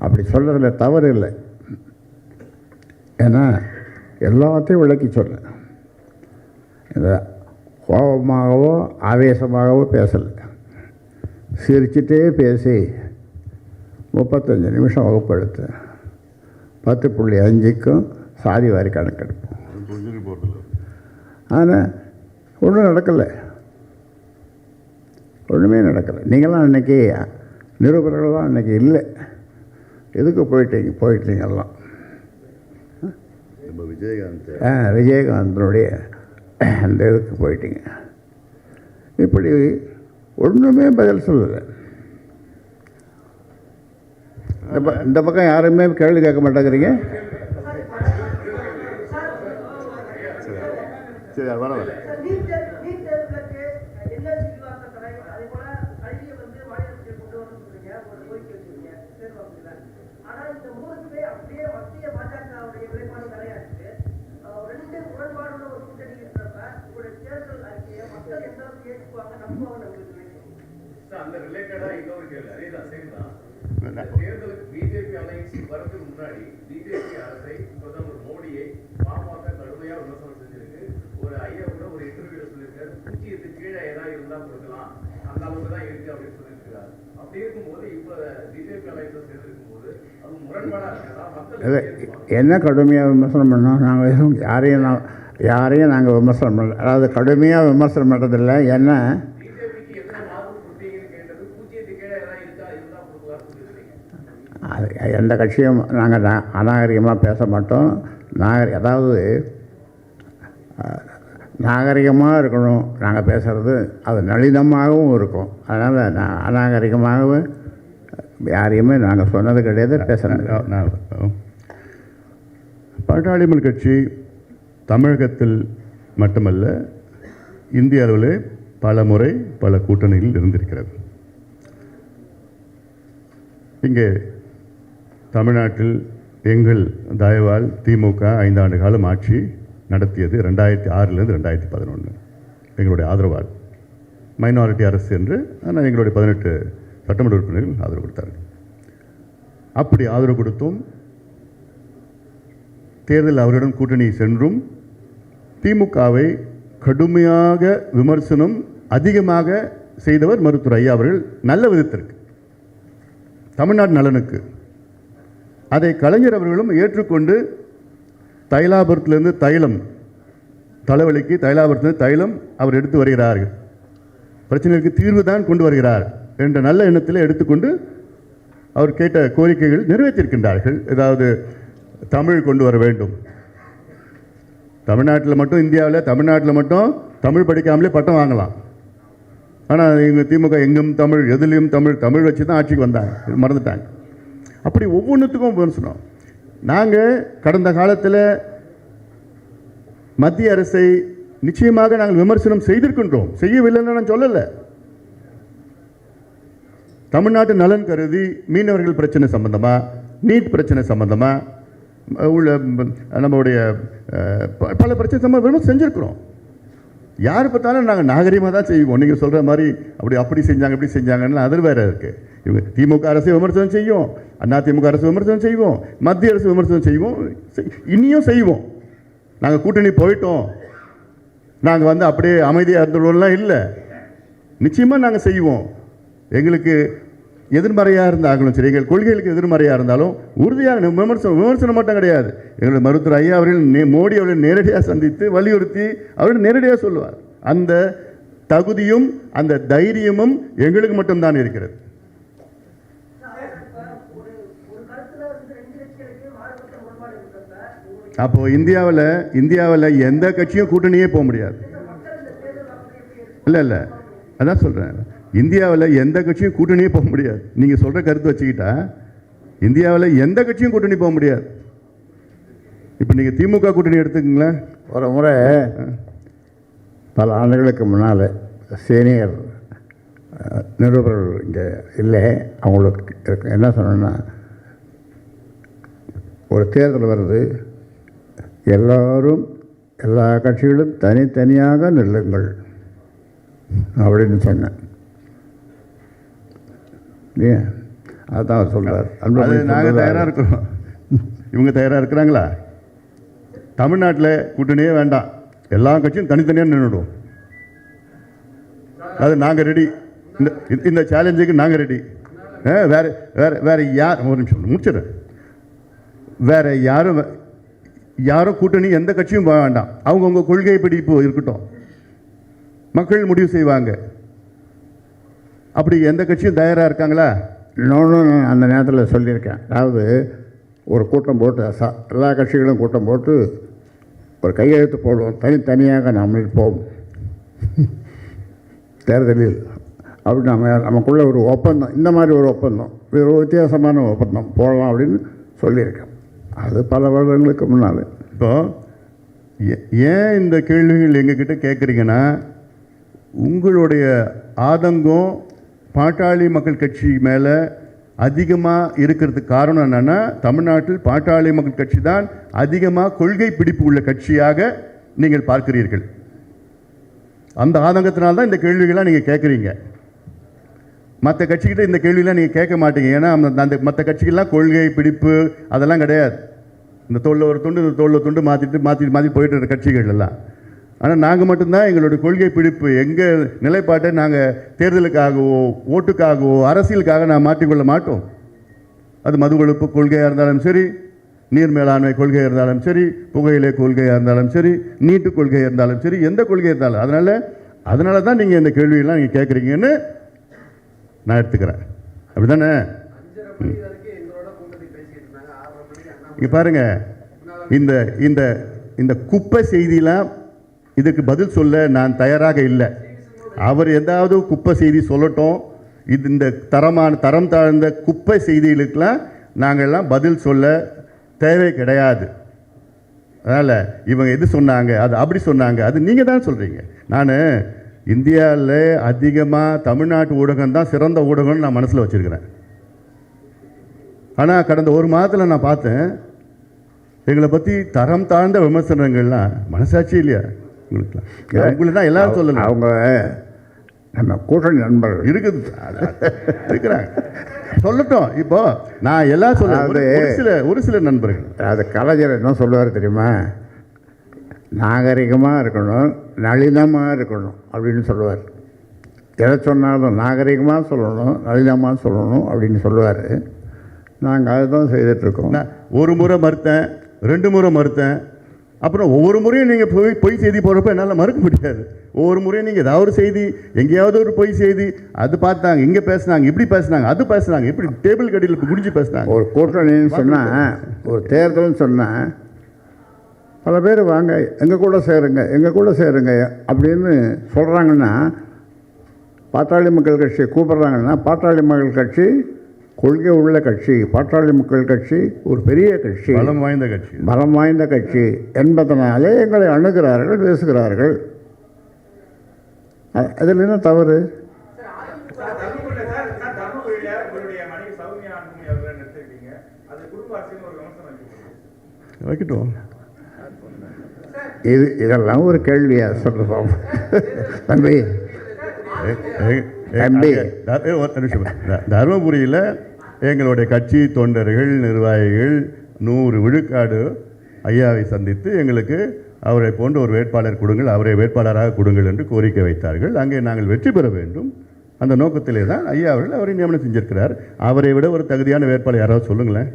அப்படி சொல்கிறதில் தவறு இல்லை. ஏன்னா எல்லாத்தையும் விளக்கி சொன்னேன். இந்த கோபமாகவோ ஆவேசமாகவோ பேசலை. சிரிச்சுட்டே பேசி 35 நிமிஷம் வகுப்படுத்தேன். 10.5க்கும் சாதிவாரி கணக்கெடுப்பு. ஆனால் ஒன்றும் நடக்கலை, ஒன்றுமே நடக்கலை. நீங்களாம் அன்றைக்கி நிருபர்கள்லாம் அன்றைக்கி இல்லை. எதுக்கு போயிட்டீங்கெல்லாம்? விஜயகாந்தனுடைய அந்த இதுக்கு போயிட்டீங்க. இப்படி ஒன்றுமே பதில் சொல்லலை. இந்த பக்கம் யாருமே கேள்வி கேட்க மாட்டேங்கிறீங்க. சரி, வர அந்த ரிலேட்டடா இன்னொரு கேள்வி, அதேதான் சேம் தான். தேர்தலுக்கு பிஜேபி அலைன்ஸ் வரதுக்கு முன்னாடி பிஜேபி அரசை பிரதமர் மோடியை பாமக கடுமையா விமர்சனம் செஞ்சிருக்கு. ஒரு ஐயா கூட ஒரு இன்டர்வியூல சொல்லியிருக்காரு, 0க்கு கீழே ஏதாவது இருந்தா கொடுக்கலாம், அந்த அளவுக்கு தான் இருக்கு அப்படின்னு சொல்லியிருக்கிறார். அப்படி இருக்கும்போது இப்ப பிஜேபி அலைன்ஸ் சேர்ந்திருக்கும் போது அது முரண்பாடா இருக்கிறதா? மக்கள் என்ன கடுமையாக விமர்சனம் பண்ணோம்? நாங்கள் எதுவும் யாரையும் நாங்கள் விமர்சனம் பண்ணல. அதாவது கடுமையாக விமர்சனம் பண்ணுறதில்லை. ஏன்னா அது எந்த கட்சியும் நாங்கள் அநாகரிகமாக பேச மாட்டோம். அதாவது நாகரிகமாக இருக்கணும் நாங்கள் பேசுகிறது, அது நளினமாகவும் இருக்கும். அதனால் அநாகரிகமாகவும் யாரையுமே நாங்கள் சொன்னது கிடையாது, பேசுகிறேன். பாட்டாளி மக்கள் கட்சி தமிழகத்தில் மட்டுமல்ல, இந்திய அளவில் பல முறை பல கூட்டணியில் இருந்திருக்கிறது. இங்கே தமிழ்நாட்டில் எங்கள் தயவால் திமுக 5 ஆண்டு காலம் ஆட்சி நடத்தியது. 2006 2011 எங்களுடைய ஆதரவால். மைனாரிட்டி அரசு என்று. ஆனால் எங்களுடைய 18 சட்டமன்ற உறுப்பினர்கள் ஆதரவு கொடுத்தார்கள். அப்படி ஆதரவு கொடுத்தும் தேர்தல் அவரிடம் கூட்டணி சென்றும் திமுகவை கடுமையாக விமர்சனம் அதிகமாக செய்தவர் மருத்துவர் ஐயா அவர்கள். நல்ல விதத்திற்கு, தமிழ்நாடு நலனுக்கு. அதை கலைஞர் அவர்களும் ஏற்றுக்கொண்டு தைலாபுரத்திலிருந்து தைலம், தலைவலிக்கு தைலாபுரத்திலிருந்து தைலம் அவர் எடுத்து வருகிறார்கள், பிரச்சனைக்கு தீர்வு தான் கொண்டு வருகிறார் என்ற நல்ல எண்ணத்தில் எடுத்துக்கொண்டு அவர் கேட்ட கோரிக்கைகள் நிறைவேற்றியிருக்கின்றார்கள். ஏதாவது தமிழ் கொண்டு வர வேண்டும், தமிழ்நாட்டில் மட்டும், இந்தியாவில் தமிழ்நாட்டில் மட்டும் தமிழ் படிக்காமலே பட்டம் வாங்கலாம். ஆனால் இவங்க திமுக எங்கும் தமிழ், எதுலேயும் தமிழ், தமிழ் வச்சு தான் ஆட்சிக்கு வந்தாங்க, இது மறந்துட்டாங்க. அப்படி ஒவ்வொன்றுத்துக்கும் விமர்சனம். நாங்கள் கடந்த காலத்தில் மத்திய அரசை நிச்சயமாக நாங்கள் விமர்சனம் செய்திருக்கின்றோம், செய்யவில்லைன்னு நான் சொல்லலை. தமிழ்நாட்டு நலன் கருதி மீனவர்கள் பிரச்சனை சம்பந்தமா, நீட் பிரச்சனை சம்பந்தமா உள்ள நம்மளுடைய பல பிரச்சனை சம்பந்தம் விமர்சனம் செஞ்சுருக்கிறோம். யார் பார்த்தாலும் நாங்கள் நாகரிகமாக தான் செய்வோம். நீங்கள் சொல்கிற மாதிரி அப்படி செஞ்சாங்க இப்படி செஞ்சாங்கன்னு அது வேறு இருக்குது. இவங்க திமுக அரசை விமர்சனம் செய்வோம், அதிமுக அரசு விமர்சனம் செய்வோம், மத்திய அரசு விமர்சனம் செய்வோம், இனியும் செய்வோம். நாங்கள் கூட்டணி போயிட்டோம், நாங்கள் அப்படியே அமைதியாக இருந்துள்ளோம்லாம் இல்லை. நிச்சயமாக நாங்கள் செய்வோம். எங்களுக்கு எதிர்மறையாக இருந்தாலும் சரி, எங்கள் கொள்கைகளுக்கு எதிர்மறையாக இருந்தாலும் உறுதியாக விமர்சனம் மட்டும் கிடையாது. எங்களுடைய மருத்துவர் ஐயா அவர்கள் மோடி அவர்கள் நேரடியாக சந்தித்து வலியுறுத்தி அவர்கள் நேரடியாக சொல்லுவார். அந்த தகுதியும் அந்த தைரியமும் எங்களுக்கு மட்டும்தான் இருக்கிறது. அப்போ இந்தியாவில் எந்த கட்சியும் கூட்டணியே போக முடியாது. இல்லை அதான் சொல்கிறேன், இந்தியாவில் எந்த கட்சியும் கூட்டணியே போக முடியாது. நீங்கள் சொல்கிற கருத்து வச்சுக்கிட்டா இந்தியாவில் எந்த கட்சியும் கூட்டணி போக முடியாது. இப்போ நீங்கள் திமுக கூட்டணி எடுத்துக்கங்களேன். ஒரு முறை பல ஆண்டுகளுக்கு முன்னால் சீனியர் நிருபர்கள் இங்கே இல்லை, அவங்களுக்கு என்ன சொன்னேன்னா, ஒரு தேர்தல் வருது, எல்லோரும் எல்லா கட்சிகளும் தனித்தனியாக நில்லுங்கள் அப்படின்னு சொன்னேன். ஏன் அதுதான் அவர் சொல்கிறார். அது நாங்கள் தயாராக இருக்கிறோம். இவங்க தயாராக இருக்கிறாங்களா? தமிழ்நாட்டில் கூட்டணியே வேண்டாம், எல்லா கட்சியும் தனித்தனியாக நின்றுடும். அது நாங்கள் ரெடி, இந்த சேலஞ்சுக்கு நாங்கள் ரெடி. வேறு வேறு வேறு யார், ஒரு நிமிஷம் முடிச்சிடறேன். வேறு யாரும் கூட்டணி எந்த கட்சியும் போக வேண்டாம், அவங்கவுங்க கொள்கை பிடிப்பு இருக்கட்டும், மக்கள் முடிவு செய்வாங்க. அப்படி எந்த கட்சியும் தயாராக இருக்காங்களா? இன்னொன்று நான் அந்த நேரத்தில் சொல்லியிருக்கேன். அதாவது ஒரு கூட்டம் போட்டு எல்லா கட்சிகளும் கூட்டம் போட்டு ஒரு கையெழுத்து போடுவோம், தனித்தனியாக நாம் இருப்போம் தேர்தலில் அப்படி நமக்குள்ள ஒரு ஒப்பந்தம், இந்த மாதிரி ஒரு ஒப்பந்தம், ஒரு வித்தியாசமான ஒப்பந்தம் போடலாம் அப்படின்னு சொல்லியிருக்கேன். அது பல வருடங்களுக்கு முன்னால். இப்போ ஏன் இந்த கேள்விகள் எங்ககிட்ட கேட்குறீங்கன்னா, உங்களுடைய ஆதங்கம் பாட்டாளி மக்கள் கட்சி மேலே அதிகமாக இருக்கிறதுக்கு காரணம் என்னென்னா, தமிழ்நாட்டில் பாட்டாளி மக்கள் கட்சி தான் அதிகமாக கொள்கை பிடிப்பு உள்ள கட்சியாக நீங்கள் பார்க்கிறீர்கள். அந்த ஆதங்கத்தினால்தான் இந்த கேள்விகள்லாம் நீங்கள் கேட்குறீங்க. மற்ற கட்சிக்கிட்ட இந்த கேள்வியெலாம் நீங்கள் கேட்க மாட்டீங்க. ஏன்னா அந்த மற்ற கட்சிகள்லாம் கொள்கை பிடிப்பு அதெல்லாம் கிடையாது. இந்த தோளில் ஒரு துண்டு, இந்த தோளில் துண்டு மாற்றி போயிட்டு இருக்க கட்சிகள் எல்லாம். ஆனால் நாங்கள் மட்டும்தான் எங்களுடைய கொள்கை பிடிப்பு, எங்கள் நிலைப்பாட்டை நாங்கள் தேர்தலுக்காகவோ ஓட்டுக்காகவோ அரசியலுக்காக நான் மாற்றிக்கொள்ள மாட்டோம். அது மது ஒழிப்பு கொள்கையாக இருந்தாலும் சரி, நீர் மேலாண்மை கொள்கையாக இருந்தாலும் சரி, புகையிலை கொள்கையாக இருந்தாலும் சரி, நீட்டு கொள்கையாக இருந்தாலும் சரி, எந்த கொள்கையாக இருந்தாலும். அதனால தான் நீங்கள் இந்த கேள்வியெல்லாம் நீங்கள் கேட்குறீங்கன்னு நான் எடுத்துக்கிறேன். அப்படி தானே? இங்கே பாருங்கள், இந்த குப்பை செய்திலாம் இதுக்கு பதில் சொல்ல நான் தயாராக இல்லை. அவர் ஏதாவது குப்பை செய்தி சொல்லட்டும். இந்த தரம் தாழ்ந்த குப்பை செய்திகளுக்கெல்லாம் நாங்கள்லாம் பதில் சொல்ல தேவை கிடையாது. அதனால் இவங்க எது சொன்னாங்க, அது அப்படி சொன்னாங்க, அது நீங்கள் தான் சொல்கிறீங்க. நான் இந்தியாவில் அதிகமாக தமிழ்நாட்டு ஊடகம் தான் சிறந்த ஊடகம்னு நான் மனசில் வச்சுருக்கிறேன். ஆனால் கடந்த ஒரு மாதத்தில் நான் பார்த்தேன், எங்களை பற்றி தரம் தாழ்ந்த விமர்சனங்கள்லாம் மனசாட்சி இல்லையா உங்களுக்கு தான் எல்லாரும் சொல்லலாம். அவங்க நம்ம கூட்டணி நண்பர்கள் இருக்குது இருக்கிறாங்க. சொல்லட்டும். இப்போ நான் எல்லாம் சொல்ல ஒரு சில நண்பர்கள். அது கலைஞர் என்ன சொல்லுவார் தெரியுமா? நாகரிகமாக இருக்கணும், நளினமாக இருக்கணும் அப்படின்னு சொல்லுவார். எதை சொன்னாலும் நாகரிகமாக சொல்லணும், நளினமாக சொல்லணும் அப்படின்னு சொல்லுவார். நாங்கள் அதுதான் செய்துட்ருக்கோம். நான் ஒரு முறை மறுத்தேன், 2 முறை மறுத்தேன். அப்புறம் ஒவ்வொரு முறையும் நீங்கள் பொய் செய்தி போடுறப்ப என்னால் மறுக்க முடியாது. ஒவ்வொரு முறையும் நீங்கள் ஏதாவது ஒரு செய்தி, எங்கேயாவது ஒரு பொய் செய்தி, அது பார்த்தாங்க, இங்கே பேசுனாங்க, இப்படி பேசுனாங்க, அது பேசுனாங்க, இப்படி டேபிள் கடியில் குடிஞ்சு பேசுனாங்க. ஒரு கூட்டணின்னு சொன்னால், ஒரு தேர்தல்னு சொன்னால் பல பேர் வாங்க எங்கள் கூட சேருங்க அப்படின்னு சொல்கிறாங்கன்னா, பாட்டாளி மக்கள் கட்சி கூப்பிட்றாங்கன்னா, பாட்டாளி மக்கள் கட்சி கொள்கை உள்ள கட்சி, பாட்டாளி மக்கள் கட்சி ஒரு பெரிய கட்சி, பலம் வாய்ந்த கட்சி என்பதனாலே எங்களை அணுகிறார்கள், பேசுகிறார்கள். அதில் என்ன தவறு? தர்மபுரியில உங்களுடைய மனைவி சௌமியா அன்புமணி அவர்களை நிறுத்திருக்கீங்க. அது குடும்ப அரசியல் ஒரு விமர்சனம் வைக்கட்டும். இதெல்லாம் ஒரு கேள்வியா? சொல்லுவோம் தம்பி. தருமபுரியில் எங்களுடைய கட்சி தொண்டர்கள், நிர்வாகிகள் 100 விழுக்காடு ஐயாவை சந்தித்து எங்களுக்கு அவரை போன்ற ஒரு வேட்பாளர் கொடுங்கள், அவரை வேட்பாளராக கொடுங்கள் என்று கோரிக்கை வைத்தார்கள். அங்கே நாங்கள் வெற்றி பெற வேண்டும். அந்த நோக்கத்திலே தான் ஐயா அவர்கள் அவரை நியமனம் செஞ்சிருக்கிறார். அவரை விட ஒரு தகுதியான வேட்பாளர் யாராவது சொல்லுங்களேன்,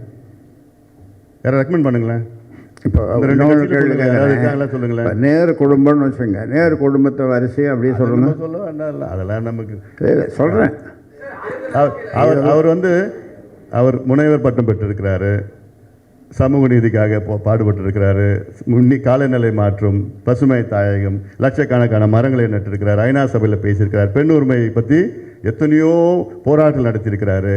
யாராவது ரெக்கமெண்ட் பண்ணுங்களேன். இப்போ சொல்லுங்களேன். நேரு குடும்பம்னு வச்சுங்க, நேரு குடும்பத்தை வரிசை அப்படியே சொல்லுங்க. சொல்ல வேண்டாம், அதெல்லாம் நமக்கு சொல்கிறேன். அவர் அவர் முனைவர் பட்டம் பெற்றிருக்கிறாரு, சமூக நீதிக்காக பாடுபட்டிருக்கிறாரு, காலநிலை மாற்றம், பசுமை தாயகம், லட்சக்கணக்கான மரங்களை நட்டிருக்கிறார், ஐநா சபையில் பேசியிருக்கிறார், பெண் உரிமையை பற்றி எத்தனையோ போராட்டம் நடத்தியிருக்கிறாரு.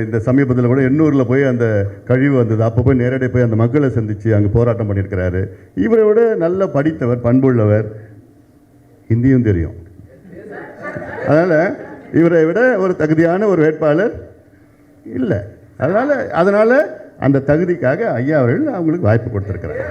இந்த சமீபத்தில் கூட எண்ணூரில் போய் அந்த கழிவு வந்தது, அப்போ போய் நேரடியாக போய் அந்த மக்களை சந்தித்து அங்கே போராட்டம் பண்ணியிருக்கிறாரு. இவரை விட நல்ல படித்தவர், பண்புள்ளவர், ஹிந்தியும் தெரியும். அதனால் இவரை விட ஒரு தகுதியான ஒரு வேட்பாளர் இல்லை. அதனால் அந்த தகுதிக்காக ஐயா அவர்கள் அவங்களுக்கு வாய்ப்பு கொடுத்துருக்கிறார்.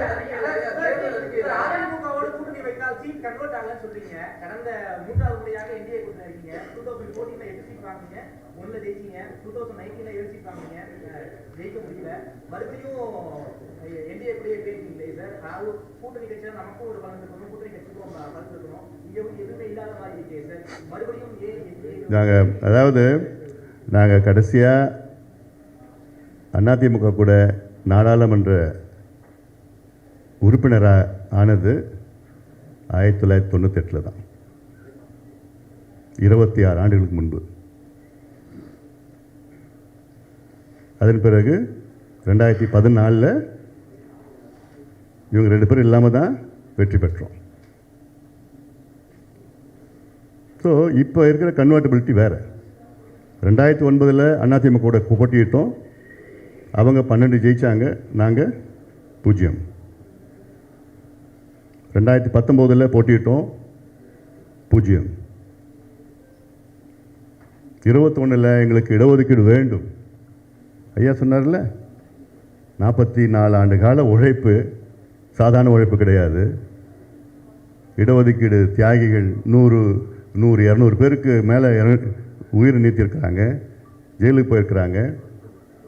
நாங்கள் கடைசியாக அதிமுக கூட நாடாளுமன்ற உறுப்பினராக ஆனது 1998 தான், 26 ஆண்டுகளுக்கு முன்பு. அதன் பிறகு 2014 இவங்க 2 பேரும் இல்லாமல் தான் வெற்றி பெற்றோம். ஸோ இப்போ இருக்கிற கன்வெர்ட்டபிலிட்டி வேறு. 2009 அதிமுக கூட போட்டியிட்டோம், அவங்க 12 ஜெயித்தாங்க, நாங்கள் 0. 2019 போட்டியிட்டோம், 0. 21 எங்களுக்கு இடஒதுக்கீடு வேண்டும். ஐயா சொன்னார்ல, 44 ஆண்டு கால உழைப்பு சாதாரண உழைப்பு கிடையாது. இடஒதுக்கீடு தியாகிகள் 100-200 பேருக்கு மேலே உயிர் நீத்திருக்கிறாங்க, ஜெயிலுக்கு போயிருக்கிறாங்க.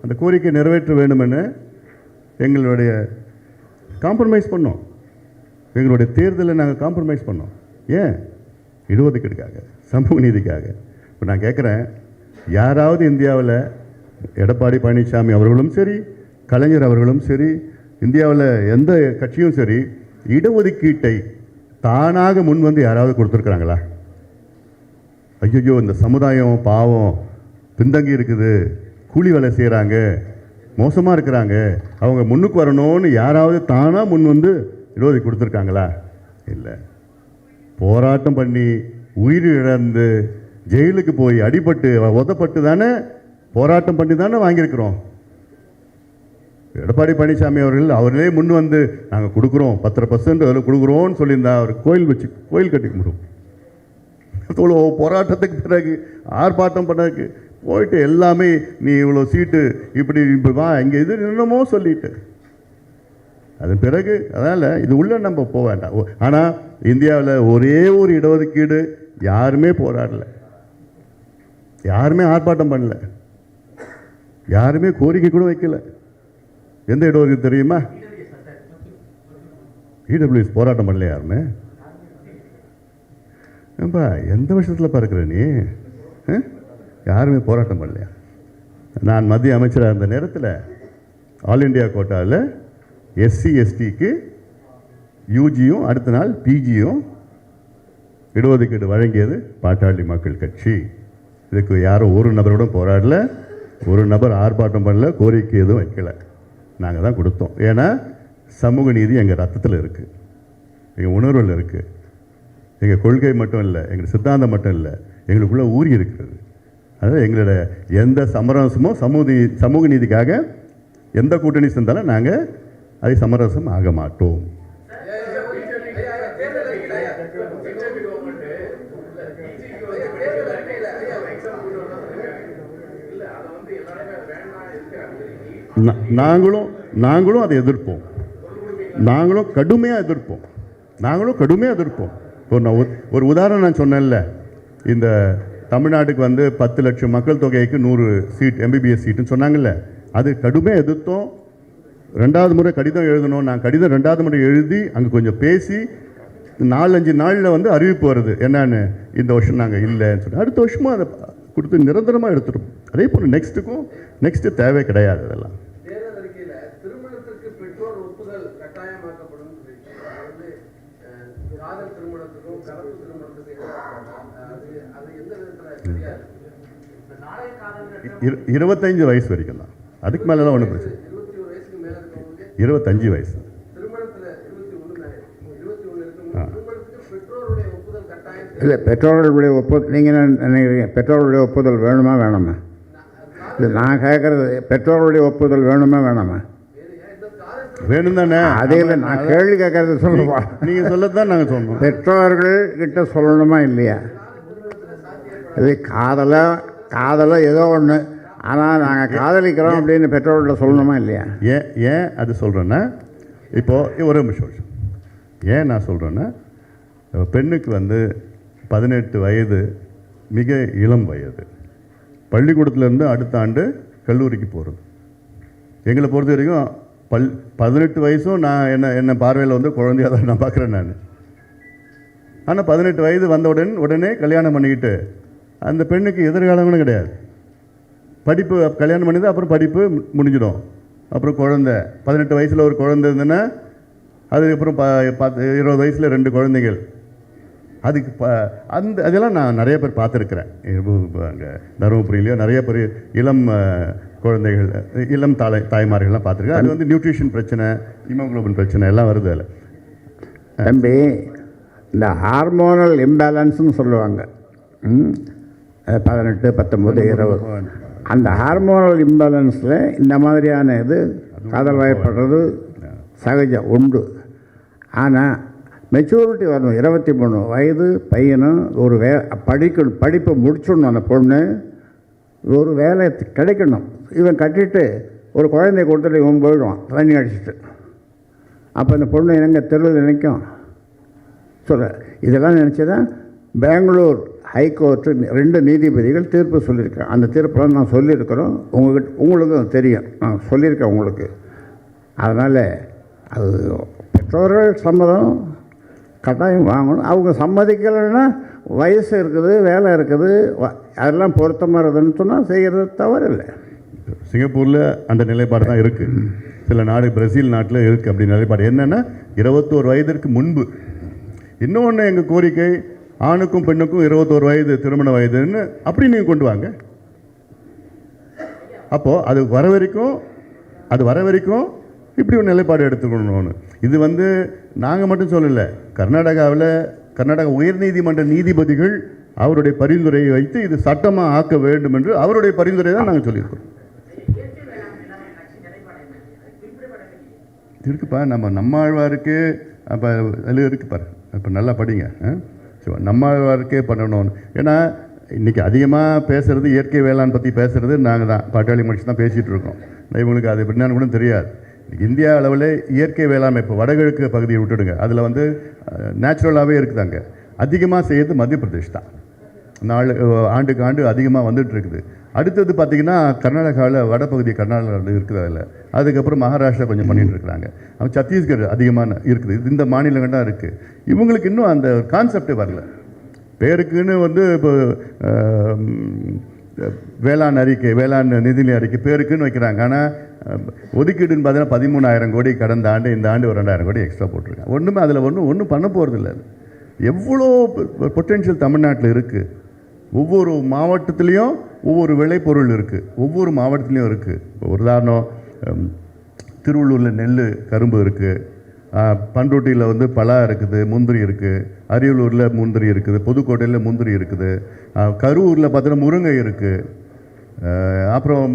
அந்த கோரிக்கை நிறைவேற்ற வேண்டுமென்னு எங்களுடைய காம்ப்ரமைஸ் பண்ணோம். எங்களுடைய தேர்தலில் நாங்கள் காம்ப்ரமைஸ் பண்ணோம். ஏன்? இடஒதுக்கீடுக்காக, சமூக நீதிக்காக. இப்போ நான் கேட்குறேன், யாராவது இந்தியாவில் எடப்பாடி பழனிசாமி அவர்களும் சரி, கலைஞர் அவர்களும் சரி, இந்தியாவில் எந்த கட்சியும் சரி, இடஒதுக்கீட்டை தானாக முன் வந்து யாராவது கொடுத்துருக்குறாங்களா? ஐயோ இந்த சமுதாயம் பாவம் பின்தங்கி இருக்குது, கூலி வேலை செய்கிறாங்க, மோசமாக இருக்கிறாங்க, அவங்க முன்னுக்கு வரணும்னு யாராவது தானாக முன் வந்து இடஒதுக்கீடு கொடுத்துருக்காங்களா? இல்லை. போராட்டம் பண்ணி உயிர் இழந்து ஜெயிலுக்கு போய் அடிபட்டு உதப்பட்டு தானே, போராட்டம் பண்ணி தானே வாங்கியிருக்கிறோம். எடப்பாடி பழனிசாமி அவர்களே முன் வந்து நாங்கள் கொடுக்குறோம், 10% அதில் கொடுக்குறோன்னு சொல்லியிருந்தா அவர் கோயில் கட்டி கும்பிடும். இவ்வளோ போராட்டத்துக்கு பிறகு ஆர்ப்பாட்டம் பண்ணதுக்கு போயிட்டு எல்லாமே நீ இவ்வளோ சீட்டு இப்படி வா இங்கே இது என்னமோ சொல்லிட்டு அதன் பிறகு அதனால் இது உள்ள நம்ம போக வேண்டாம். ஆனால் இந்தியாவில் ஒரே ஒரு இடஒதுக்கீடு யாருமே போராடல, யாருமே ஆர்ப்பாட்டம் பண்ணல, யாருமே கோரிக்கை கூட வைக்கல. எந்த இடஒதுக்கீடு தெரியுமா? இடபிள்யூஎஸ் போராட்டம் பண்ணல யாருமே. ஏன்பா எந்த வருஷத்தில் பார்க்குற நீ? யாருமே போராட்டம் பண்ணலையா? நான் மத்திய அமைச்சராக இருந்த நேரத்தில் ஆல் இண்டியா கோட்டாவில் எஸ்சி எஸ்டிக்கு யூஜியும் அடுத்த நாள் பிஜியும் இடஒதுக்கீடு வழங்கியது பாட்டாளி மக்கள் கட்சி. இதுக்கு யாரும் ஒரு நபரோட போராடல, ஒரு நபர் ஆர்ப்பாட்டம் பண்ணல, கோரிக்கை எதுவும் வைக்கல. நாங்கள் தான் கொடுத்தோம். ஏன்னா சமூக நீதி எங்கள் ரத்தத்தில் இருக்குது, எங்கள் உணர்வில் இருக்குது. எங்கள் கொள்கை மட்டும் இல்லை, எங்கள் சித்தாந்தம் மட்டும் இல்லை, எங்களுக்குள்ளே ஊறி இருக்கிறது. அதாவது எங்களோட எந்த சமரசமோ சமூக நீதிக்காக எந்த கூட்டணி சேர்ந்தாலும் நாங்கள் அதை சமரசம் ஆக மாட்டோம். நாங்களும் அதை எதிர்ப்போம். நாங்களும் கடுமையாக எதிர்ப்போம். ஒரு உதாரணம் நான் சொன்னேன்ல, இந்த தமிழ்நாட்டுக்கு வந்து 10 லட்சம் மக்கள் தொகைக்கு 100 சீட் எம்பிபிஎஸ் சீட்டுன்னு சொன்னாங்கல்ல, அது கடுமையாக எதிர்த்தோம். 2வது முறை கடிதம் எழுதணும். நான் கடிதம் 2வது முறை எழுதி அங்கே கொஞ்சம் பேசி 4-5 நாளில் வந்து அறிவிப்பு வருது என்னன்னு, இந்த வருஷம் நாங்கள் இல்லைன்னு சொல்லி. அடுத்த வருஷமும் அதை கொடுத்து நிரந்தரமாக எடுத்துருப்போம். அதே போல் நெக்ஸ்ட்டு தேவை கிடையாது. அதெல்லாம் தேர்தல் அறிக்கையில திருமணத்திற்கு பெற்றோர் ஒப்புதல் கட்டாயமாக்கப்படும். காதல் திருமணத்துக்கும் கலப்பு திருமணத்துக்கும் அது எந்த விதத்துல தெரியாது. 25 வயசு வரைக்கும் தான், அதுக்கு மேலெல்லாம் ஒன்றும் பிரச்சனை. 21 வயசுக்கு மேல இருக்கவங்களுக்கு 25 வயசு திருமணத்துல 21 இருக்கும். திருமணத்துக்கு பெற்றோருடைய ஒப்புதல் கட்டாயம் இல்லை, பெற்றோர்களுடைய ஒப்புதல் நீங்கள் என்ன நினைக்கிறீங்க? பெற்றோர்களுடைய ஒப்புதல் வேணுமா வேணாமா? இல்லை, நான் கேட்குறது பெற்றோர்களுடைய ஒப்புதல் வேணுமா வேணாமா? வேணும் தானே? அதே இல்லை, நான் கேள்வி கேட்கறது சொல்லுவா. நீங்கள் சொல்லத்தான் நாங்கள் சொன்னோம். பெற்றோர்கள் கிட்ட சொல்லணுமா இல்லையா? இது காதலை ஏதோ ஒன்று, ஆனால் நாங்கள் காதலிக்கிறோம் அப்படின்னு பெற்றோர்கள்ட்ட சொல்லணுமா இல்லையா? ஏன் அது சொல்கிறேன்னா, இப்போது ஒரு நிமிஷம், ஏன் நான் சொல்கிறேன்னா, பெண்ணுக்கு வந்து 18 வயது மிக இளம் வயது. பள்ளிக்கூடத்துலேருந்து அடுத்த ஆண்டு கல்லூரிக்கு போகிறது. எங்களை பொறுத்த வரைக்கும் 18 வயசும் நான் என்ன பார்வையில் வந்து குழந்தையாக தான் நான் பார்க்குறேன் நான். ஆனால் 18 வயது வந்த உடனே கல்யாணம் பண்ணிக்கிட்டு அந்த பெண்ணுக்கு எதிர்காலம் கூட கிடையாது. படிப்பு கல்யாணம் பண்ணிது, அப்புறம் படிப்பு முடிஞ்சிடும், அப்புறம் குழந்தை. 18 வயசில் ஒரு குழந்தை இருந்ததுன்னா அதுக்கப்புறம் 20 வயசில் 2 குழந்தைகள். அதுக்கு அதெல்லாம் நான் நிறைய பேர் பார்த்துருக்குறேன். அங்கே தருமபுரியிலையோ நிறைய பேர் இளம் குழந்தைகள், இளம் தாய்மார்கள்லாம் பார்த்துருக்கேன். அது வந்து நியூட்ரிஷன் பிரச்சனை, ஹீமோகுளோபின் பிரச்சனை எல்லாம் வருது அதில். தம்பி, இந்த ஹார்மோனல் இம்பேலன்ஸ்னு சொல்லுவாங்க. 18, 19, 20 அந்த ஹார்மோனல் இம்பேலன்ஸில் இந்த மாதிரியான இது காதல் வயப்படுறது சகஜம் உண்டு. ஆனால் மெச்சூரிட்டி வரணும். 23 வயது பையனும் ஒரு படிப்பை முடிச்சிடணும். அந்த பொண்ணு ஒரு வேலை கிடைக்கணும். இவன் கட்டிட்டு ஒரு குழந்தைய கொடுத்துட்டு இவன் போயிடுவான் தண்ணி அடிச்சுட்டு. அப்போ இந்த பொண்ணு எங்கே தெருவில் நினைக்கும் சொல்ல. இதெல்லாம் நினச்சி தான் பெங்களூர் ஹைகோர்ட்டு 2 நீதிபதிகள் தீர்ப்பு சொல்லியிருக்கேன். அந்த தீர்ப்பெல்லாம் நான் சொல்லியிருக்கிறோம். உங்களுக்கும் தெரியும், நான் சொல்லியிருக்கேன் உங்களுக்கு. அதனால் அது பெற்றோர்கள் சம்மதம் கட்டாயம் வாங்கணும். அவங்க சம்மதிக்கலைன்னா வயசு இருக்குது, வேலை இருக்குது, அதெல்லாம் பொருத்தமாக இருக்குதுன்னு சொன்னால் செய்கிறது தவறு இல்லை. சிங்கப்பூரில் அந்த நிலைப்பாடு தான் இருக்குது. சில நாடு, பிரேசில் நாட்டில் இருக்குது அப்படி நிலைப்பாடு. என்னென்னா 21 வயதிற்கு முன்பு. இன்னொன்று எங்கள் கோரிக்கை, ஆணுக்கும் பெண்ணுக்கும் 21 வயது திருமண வயதுன்னு அப்படி நீங்கள் கொண்டு வாங்க. அப்போது அது வர வரைக்கும் இப்படி ஒரு நிலைப்பாடு எடுத்துக்கணும்னு. இது வந்து நாங்கள் மட்டும் சொல்லலை. கர்நாடகா உயர்நீதிமன்ற நீதிபதிகள் அவருடைய பரிந்துரையை வைத்து இது சட்டமாக ஆக்க வேண்டும் என்று அவருடைய பரிந்துரை தான் நாங்கள் சொல்லியிருக்கோம். இருக்குப்பா, நம்மாழ்வாருக்கு அப்போ அதில் இருக்குப்பார். இப்போ நல்லா படிங்க. நம்மாழ்வாருக்கே பண்ணணும்னு. ஏன்னா இன்றைக்கி அதிகமாக பேசுகிறது இயற்கை வேளாண் பற்றி பேசுகிறது நாங்கள் தான், பாட்டாளி மனுஷன் தான் பேசிகிட்டு இருக்கோம். இவங்களுக்கு அது எப்படின்னு கூட தெரியாது. இந்தியா அளவில் இயற்கை வேளாண்மை, இப்போ வடகிழக்கு பகுதியை விட்டுடுங்க, அதில் வந்து நேச்சுரலாகவே இருக்குது. அங்கே அதிகமாக செய்யறது மத்திய பிரதேஷ் தான். ஆண்டுக்கு ஆண்டு அதிகமாக வந்துட்டு இருக்குது. அடுத்தது பார்த்திங்கன்னா கர்நாடகாவில் வடபகுதி கர்நாடகாவில் இருக்குது. அதில் அதுக்கப்புறம் மகாராஷ்டிரா கொஞ்சம் பண்ணிகிட்டு இருக்கிறாங்க. சத்தீஸ்கர் அதிகமான இருக்குது. இந்த மாநிலங்கள் தான் இருக்குது. இவங்களுக்கு இன்னும் அந்த கான்செப்டே வரல. பேருக்குன்னு வந்து இப்போ வேளாண் அறிக்கை, வேளாண் நிதிநிலை அறிக்கை பேருக்குன்னு வைக்கிறாங்க. ஆனால் ஒதுக்கீடுன்னு பார்த்தீங்கன்னா 13,000 கோடி கடந்த ஆண்டு, இந்த ஆண்டு ஒரு 2,000 கோடி எக்ஸ்ட்ரா போட்டிருக்காங்க. ஒன்றுமே அதில் ஒன்றும் பண்ண போகிறதில்ல. எவ்வளோ பொட்டென்ஷியல் தமிழ்நாட்டில் இருக்குது. ஒவ்வொரு மாவட்டத்துலேயும் ஒவ்வொரு விளைபொருள் இருக்குது. ஒவ்வொரு மாவட்டத்துலேயும் இருக்குது. ஒரு உதாரணம், திருவள்ளூரில் நெல், கரும்பு இருக்குது. பண்ருட்டியில் வந்து பலா இருக்குது, முந்திரி இருக்குது. அரியலூரில் முந்திரி இருக்குது. புதுக்கோட்டையில் முந்திரி இருக்குது. கரூரில் பார்த்தீங்கன்னா முருங்கை இருக்குது. அப்புறம்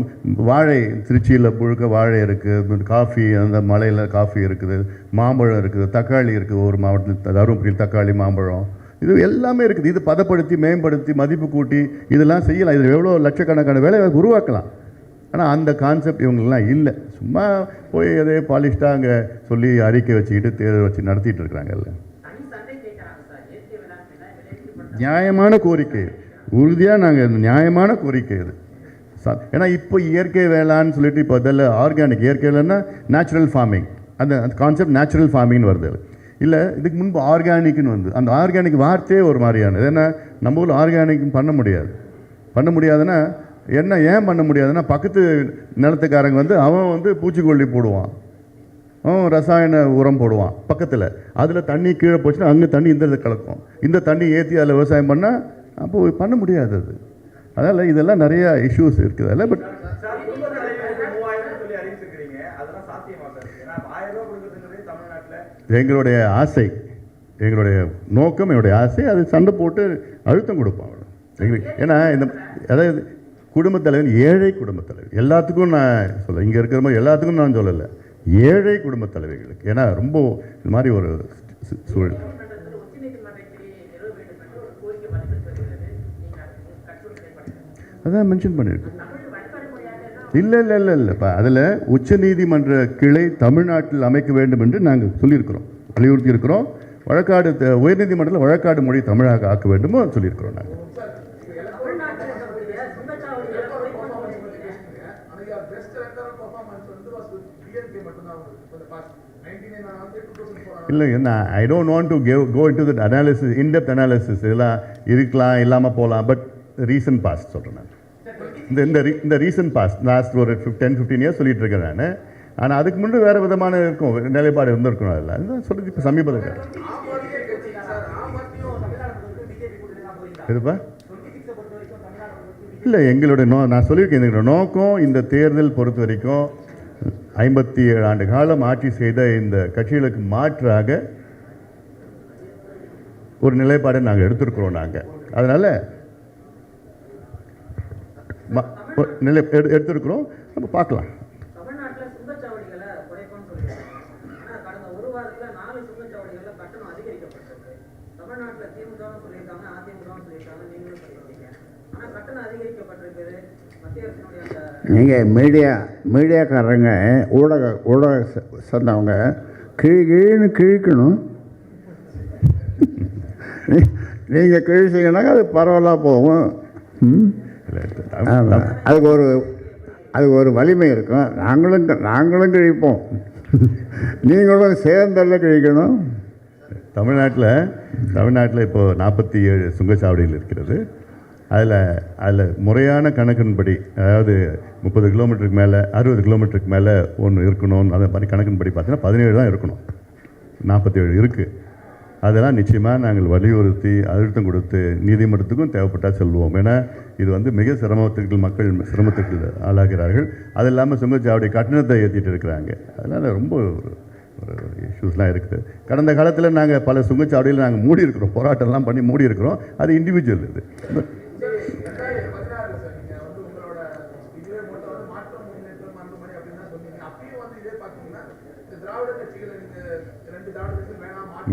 வாழை, திருச்சியில் முழுக்க வாழை இருக்குது. காஃபி, அந்த மலையில் காஃபி இருக்குது. மாம்பழம் இருக்குது. தக்காளி இருக்குது. ஒரு மாவட்டத்தில் தருமபுரியில் தக்காளி, மாம்பழம், இது எல்லாமே இருக்குது. இது பதப்படுத்தி, மேம்படுத்தி, மதிப்பு கூட்டி இதெல்லாம் செய்யலாம். இது எவ்வளோ லட்சக்கணக்கான வேலை உருவாக்கலாம். ஆனால் அந்த கான்செப்ட் இவங்களெலாம் இல்லை. சும்மா போய் அதே பாலிஷ்டாக அங்கே சொல்லி அறிக்கை வச்சுக்கிட்டு தேர்தல் வச்சு நடத்திட்டு இருக்கிறாங்கல்ல. நியாயமான கோரிக்கை, உறுதியாக நாங்கள் நியாயமான கோரிக்கை இது. ஏன்னா இப்போ இயற்கை வேளான்னு சொல்லிட்டு இப்போ அதில் ஆர்கானிக், இயற்கை வேலைன்னா நேச்சுரல் ஃபார்மிங், அந்த கான்செப்ட் நேச்சுரல் ஃபார்மிங்னு வருது. இல்லை, இதுக்கு முன்பு ஆர்கானிக்னு வந்து அந்த ஆர்கானிக் வார்த்தையே ஒரு மாதிரியானது. ஏன்னா நம்ம ஊரில் ஆர்கானிக் பண்ண முடியாதுன்னா என்ன, ஏன் பண்ண முடியாதுன்னா பக்கத்து நிலத்துக்காரங்க வந்து அவன் வந்து பூச்சிக்கொல்லி போடுவான், அவன் ரசாயன உரம் போடுவான் பக்கத்தில். அதில் தண்ணி கீழே போச்சுன்னா அங்கே தண்ணி இந்த கலக்கும். இந்த தண்ணி ஏற்றி அதில் விவசாயம் பண்ணால் அப்போ பண்ண முடியாது. அது அதனால் இதெல்லாம் நிறையா இஷ்யூஸ் இருக்குது அதில். பட் எங்களுடைய ஆசை, எங்களுடைய நோக்கம், என்னுடைய ஆசை, அது சண்டை போட்டு அழுத்தம் கொடுப்போம் எங்களுக்கு. ஏன்னா இந்த அதாவது குடும்பத் தலைவன், ஏழை குடும்பத் தலைவர் எல்லாத்துக்கும் நான் சொல்ல, இங்கே இருக்கிற மாதிரி எல்லாத்துக்கும் நான் சொல்லலை, ஏழை குடும்பத் தலைவர்களுக்கு. ஏன்னா ரொம்ப இந்த மாதிரி ஒரு சூழல். அதான் மென்ஷன் பண்ணியிருக்கேன். இல்லைப்பா, அதில் உச்சநீதிமன்ற கிளை தமிழ்நாட்டில் அமைக்க வேண்டும் என்று நாங்கள் சொல்லியிருக்கிறோம், வலியுறுத்தி இருக்கிறோம். வழக்காடு உயர்நீதிமன்றத்தில் வழக்காடு மொழி தமிழாக ஆக்க வேண்டுமோ சொல்லியிருக்கிறோம் நாங்கள். இல்லை, நான் I don't want to go into that analysis, in depth analysis. இதெல்லாம் இருக்கலாம், இல்லாமல் போகலாம். பட் ரீசன்ட் பாஸ்ட் சொல்கிறேன் நான். இந்த ரீசன்ட் பாஸ்ட் லாஸ்ட் ஒரு 10-15 இயர்ஸ் சொல்லிட்டு இருக்கேன் நான். ஆனால் அதுக்கு முன்னாடி வேறு விதமான இருக்கும் நிலைப்பாடு இருந்திருக்கணும். அதில் அதுதான் சொல்கிறது. இப்போ சமீபத்தில் எதுப்பா இல்லை, எங்களுடைய நான் சொல்லியிருக்கேன், எங்களுடைய நோக்கம் இந்த தேர்தல் பொறுத்த வரைக்கும் 57 ஆண்டு காலம் ஆட்சி செய்த இந்த கட்சிகளுக்கு மாற்றாக ஒரு நிலைப்பாடை நாங்கள் எடுத்திருக்கிறோம். நாங்கள் அதனால் எடுத்திருக்கிறோம். நம்ம பார்க்கலாம். நீங்கள் மீடியாக்காரங்க, ஊடக சேர்ந்தவங்க கிழின்னு கிழிக்கணும். நீங்கள் கிழிச்சிங்கன்னாக்கா அது பரவலாக போகும். அதுக்கு ஒரு வலிமை இருக்கும். நாங்களும் கிழிப்போம், நீங்களும் சேர்ந்தெல்லாம் கிழிக்கணும். தமிழ்நாட்டில் இப்போது 47 சுங்கச்சாவடிகள் இருக்கிறது. அதில் முறையான கணக்கின்படி, அதாவது 30 கிலோமீட்டருக்கு மேலே, 60 கிலோமீட்டருக்கு மேலே ஒன்று இருக்கணும். அந்த மாதிரி கணக்கின்படி பார்த்தீங்கன்னா 17 தான் இருக்கணும். 47 இருக்குது. அதெல்லாம் நிச்சயமாக நாங்கள் வலியுறுத்தி அழுத்தம் கொடுத்து நீதிமன்றத்துக்கும் தேவைப்பட்டால் செல்வோம். ஏன்னா இது வந்து மிக மக்கள் சிரமத்துக்கு ஆளாகிறார்கள். அது இல்லாமல் சுங்கச்சாவடி கட்டணத்தை ஏற்றிட்டு இருக்கிறாங்க. அதனால் ரொம்ப ஒரு இஷ்யூஸ்லாம் இருக்குது. கடந்த காலத்தில் நாங்கள் பல சுங்கச்சாவடியில் நாங்கள் மூடி இருக்கிறோம், போராட்டம்லாம் பண்ணி மூடி இருக்கிறோம். அது இண்டிவிஜுவல் இது.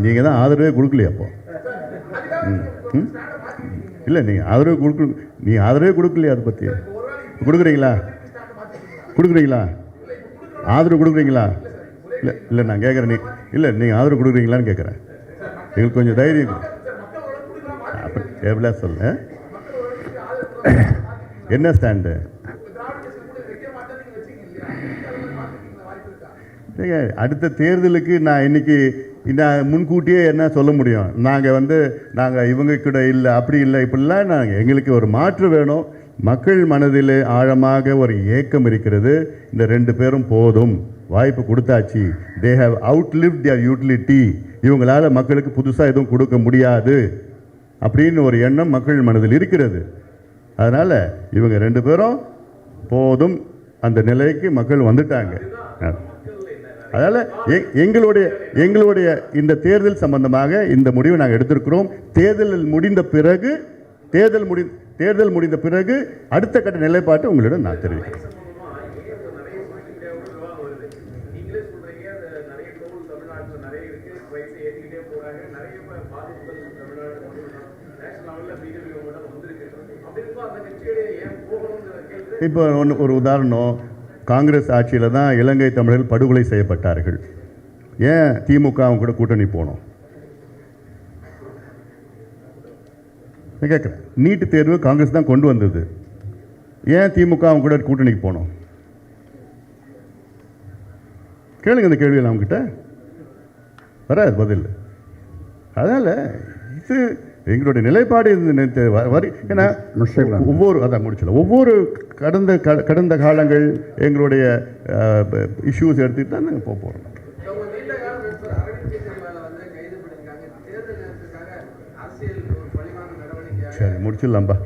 நீங்கள் தான் ஆதரவே கொடுக்கலையா அப்போ? இல்லை, நீங்கள் ஆதரவு கொடுக்கலையா? அதை பற்றி கொடுக்குறீங்களா? ஆதரவு கொடுக்குறீங்களா? இல்லை நான் கேட்குறேன். நீங்கள் ஆதரவு கொடுக்குறீங்களான்னு கேட்குறேன். எங்களுக்கு கொஞ்சம் தைரியம். எவ்வளோ சொல்ல என்ன ஸ்டாண்டு? அடுத்த தேர்தலுக்கு நான் இன்னைக்கு நான் முன்கூட்டியே என்ன சொல்ல முடியும்? நாங்கள் இவங்க கூட இல்லை, அப்படி இல்லை, இப்படிலாம் நாங்கள் எங்களுக்கு ஒரு மாற்று வேணும். மக்கள் மனதில் ஆழமாக ஒரு ஏக்கம் இருக்கிறது. இந்த 2 பேரும் போதும், வாய்ப்பு கொடுத்தாச்சு, தே ஹேவ் அவுட்லிவ்ட் தியர் யூட்டிலிட்டி, இவங்களால் மக்களுக்கு புதுசாக எதுவும் கொடுக்க முடியாது அப்படின்னு ஒரு எண்ணம் மக்கள் மனதில் இருக்கிறது. அதனால் இவங்க 2 பேரும் போதும், அந்த நிலைக்கு மக்கள் வந்துட்டாங்க. அதனால் எங்களுடைய இந்த தேர்தல் சம்பந்தமாக இந்த முடிவை நாங்கள் எடுத்திருக்கிறோம். தேர்தல் முடிந்த பிறகு அடுத்த கட்ட நிலைப்பாட்டை உங்களிடம் நான் தெரிவிக்கிறேன். இப்போ ஒரு உதாரணம், காங்கிரஸ் ஆட்சியில் தான் இலங்கை தமிழர்கள் படுகொலை செய்யப்பட்டார்கள். ஏன் திமுக அவங்க கூட கூட்டணி போனோம்? நான் கேட்குறேன். நீட்டு தேர்வு காங்கிரஸ் தான் கொண்டு வந்தது, ஏன் திமுக அவங்க கூட கூட்டணிக்கு போனோம்? கேளுங்க இந்த கேள்வியில் அவங்ககிட்ட, வராது பதில். அதனால் இது எங்களுடைய நிலைப்பாடு. ஏன்னா ஒவ்வொரு கடந்த காலங்கள் எங்களுடைய இஷ்யூஸ் எடுத்துக்கிட்டு தான் நாங்கள் போகிறோம். சரி, முடிச்சிடலாம்பா.